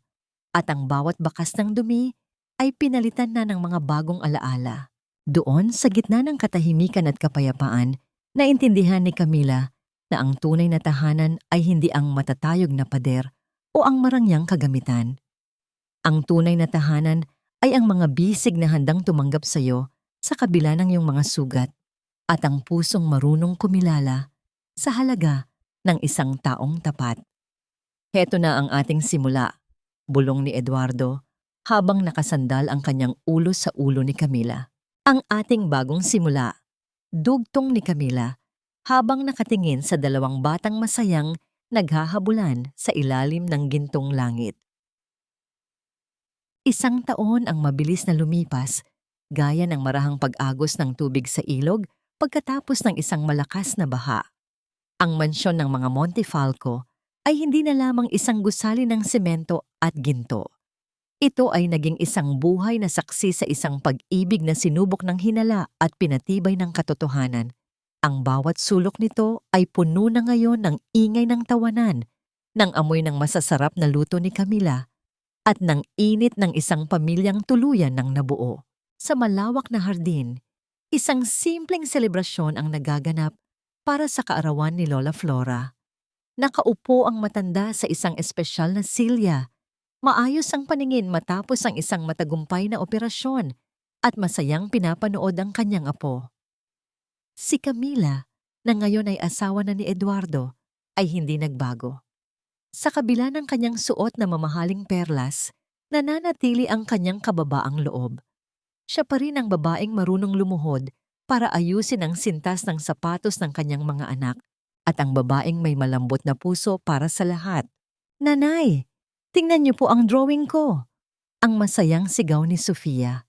at ang bawat bakas ng dumi ay pinalitan na ng mga bagong alaala. Doon sa gitna ng katahimikan at kapayapaan, naintindihan ni Camila na ang tunay na tahanan ay hindi ang matatayog na pader o ang marangyang kagamitan. Ang tunay na tahanan ay ang mga bisig na handang tumanggap sa iyo sa kabila ng iyong mga sugat at ang pusong marunong kumilala sa halaga ng isang taong tapat. Heto na ang ating simula, bulong ni Eduardo habang nakasandal ang kanyang ulo sa ulo ni Camila. Ang ating bagong simula, dugtong ni Camila habang nakatingin sa dalawang batang masayang naghahabulan sa ilalim ng gintong langit. Isang taon ang mabilis na lumipas, gaya ng marahang pag-agos ng tubig sa ilog pagkatapos ng isang malakas na baha. Ang mansyon ng mga Montefalco ay hindi na lamang isang gusali ng semento at ginto. Ito ay naging isang buhay na saksi sa isang pag-ibig na sinubok ng hinala at pinatibay ng katotohanan. Ang bawat sulok nito ay puno na ngayon ng ingay ng tawanan, ng amoy ng masasarap na luto ni Camila, at ng init ng isang pamilyang tuluyan ng nabuo. Sa malawak na hardin, isang simpleng selebrasyon ang nagaganap para sa kaarawan ni Lola Flora. Nakaupo ang matanda sa isang espesyal na silya. Maayos ang paningin matapos ang isang matagumpay na operasyon at masayang pinapanood ang kanyang apo. Si Camila, na ngayon ay asawa na ni Eduardo, ay hindi nagbago. Sa kabila ng kanyang suot na mamahaling perlas, nananatili ang kanyang kababaang loob. Siya pa rin ang babaeng marunong lumuhod para ayusin ang sintas ng sapatos ng kanyang mga anak at ang babaeng may malambot na puso para sa lahat. Nanay! Tingnan niyo po ang drawing ko. Ang masayang sigaw ni Sofia.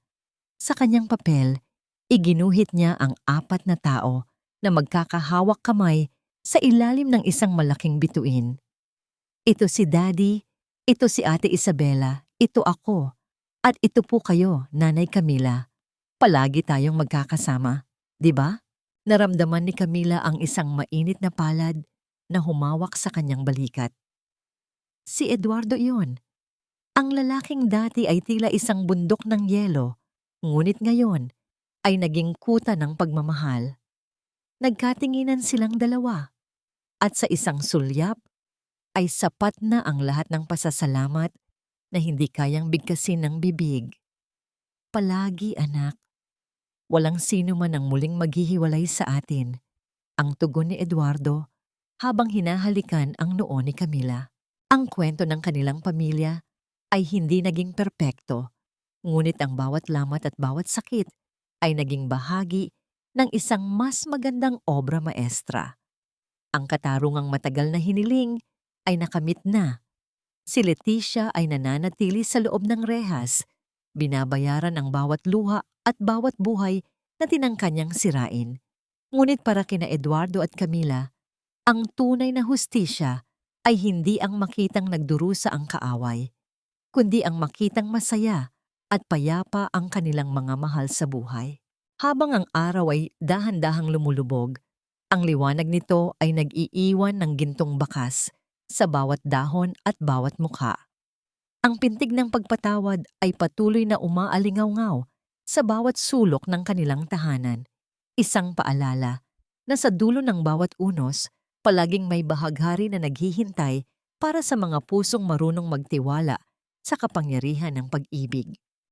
Sa kanyang papel, iginuhit niya ang 4 na tao na magkakahawak kamay sa ilalim ng isang malaking bituin. Ito si Daddy, ito si Ate Isabela, ito ako, at ito po kayo, Nanay Camila. Palagi tayong magkakasama, di ba? Naramdaman ni Camila ang isang mainit na palad na humawak sa kanyang balikat. Si Eduardo iyon. Ang lalaking dati ay tila isang bundok ng yelo, ngunit ngayon ay naging kuta ng pagmamahal. Nagkatinginan silang dalawa, at sa isang sulyap ay sapat na ang lahat ng pasasalamat na hindi kayang bigkasin ng bibig. Palagi, anak. Walang sino man ang muling maghihiwalay sa atin. Ang tugon ni Eduardo habang hinahalikan ang noo ni Camila. Ang kwento ng kanilang pamilya ay hindi naging perpekto, ngunit ang bawat lamat at bawat sakit ay naging bahagi ng isang mas magandang obra maestra. Ang katarungang matagal na hiniling ay nakamit na. Si Leticia ay nananatili sa loob ng rehas, binabayaran ang bawat luha at bawat buhay na tinangkanyang sirain. Ngunit para kina Eduardo at Camila, ang tunay na hustisya ay hindi ang makitang nagdurusa ang kaaway, kundi ang makitang masaya at payapa ang kanilang mga mahal sa buhay. Habang ang araw ay dahan-dahang lumulubog, ang liwanag nito ay nag-iiwan ng gintong bakas sa bawat dahon at bawat mukha. Ang pintig ng pagpatawad ay patuloy na umaalingaw-ngaw sa bawat sulok ng kanilang tahanan. Isang paalala na sa dulo ng bawat unos, palaging may bahaghari na naghihintay para sa mga pusong marunong magtiwala sa kapangyarihan ng pag-ibig.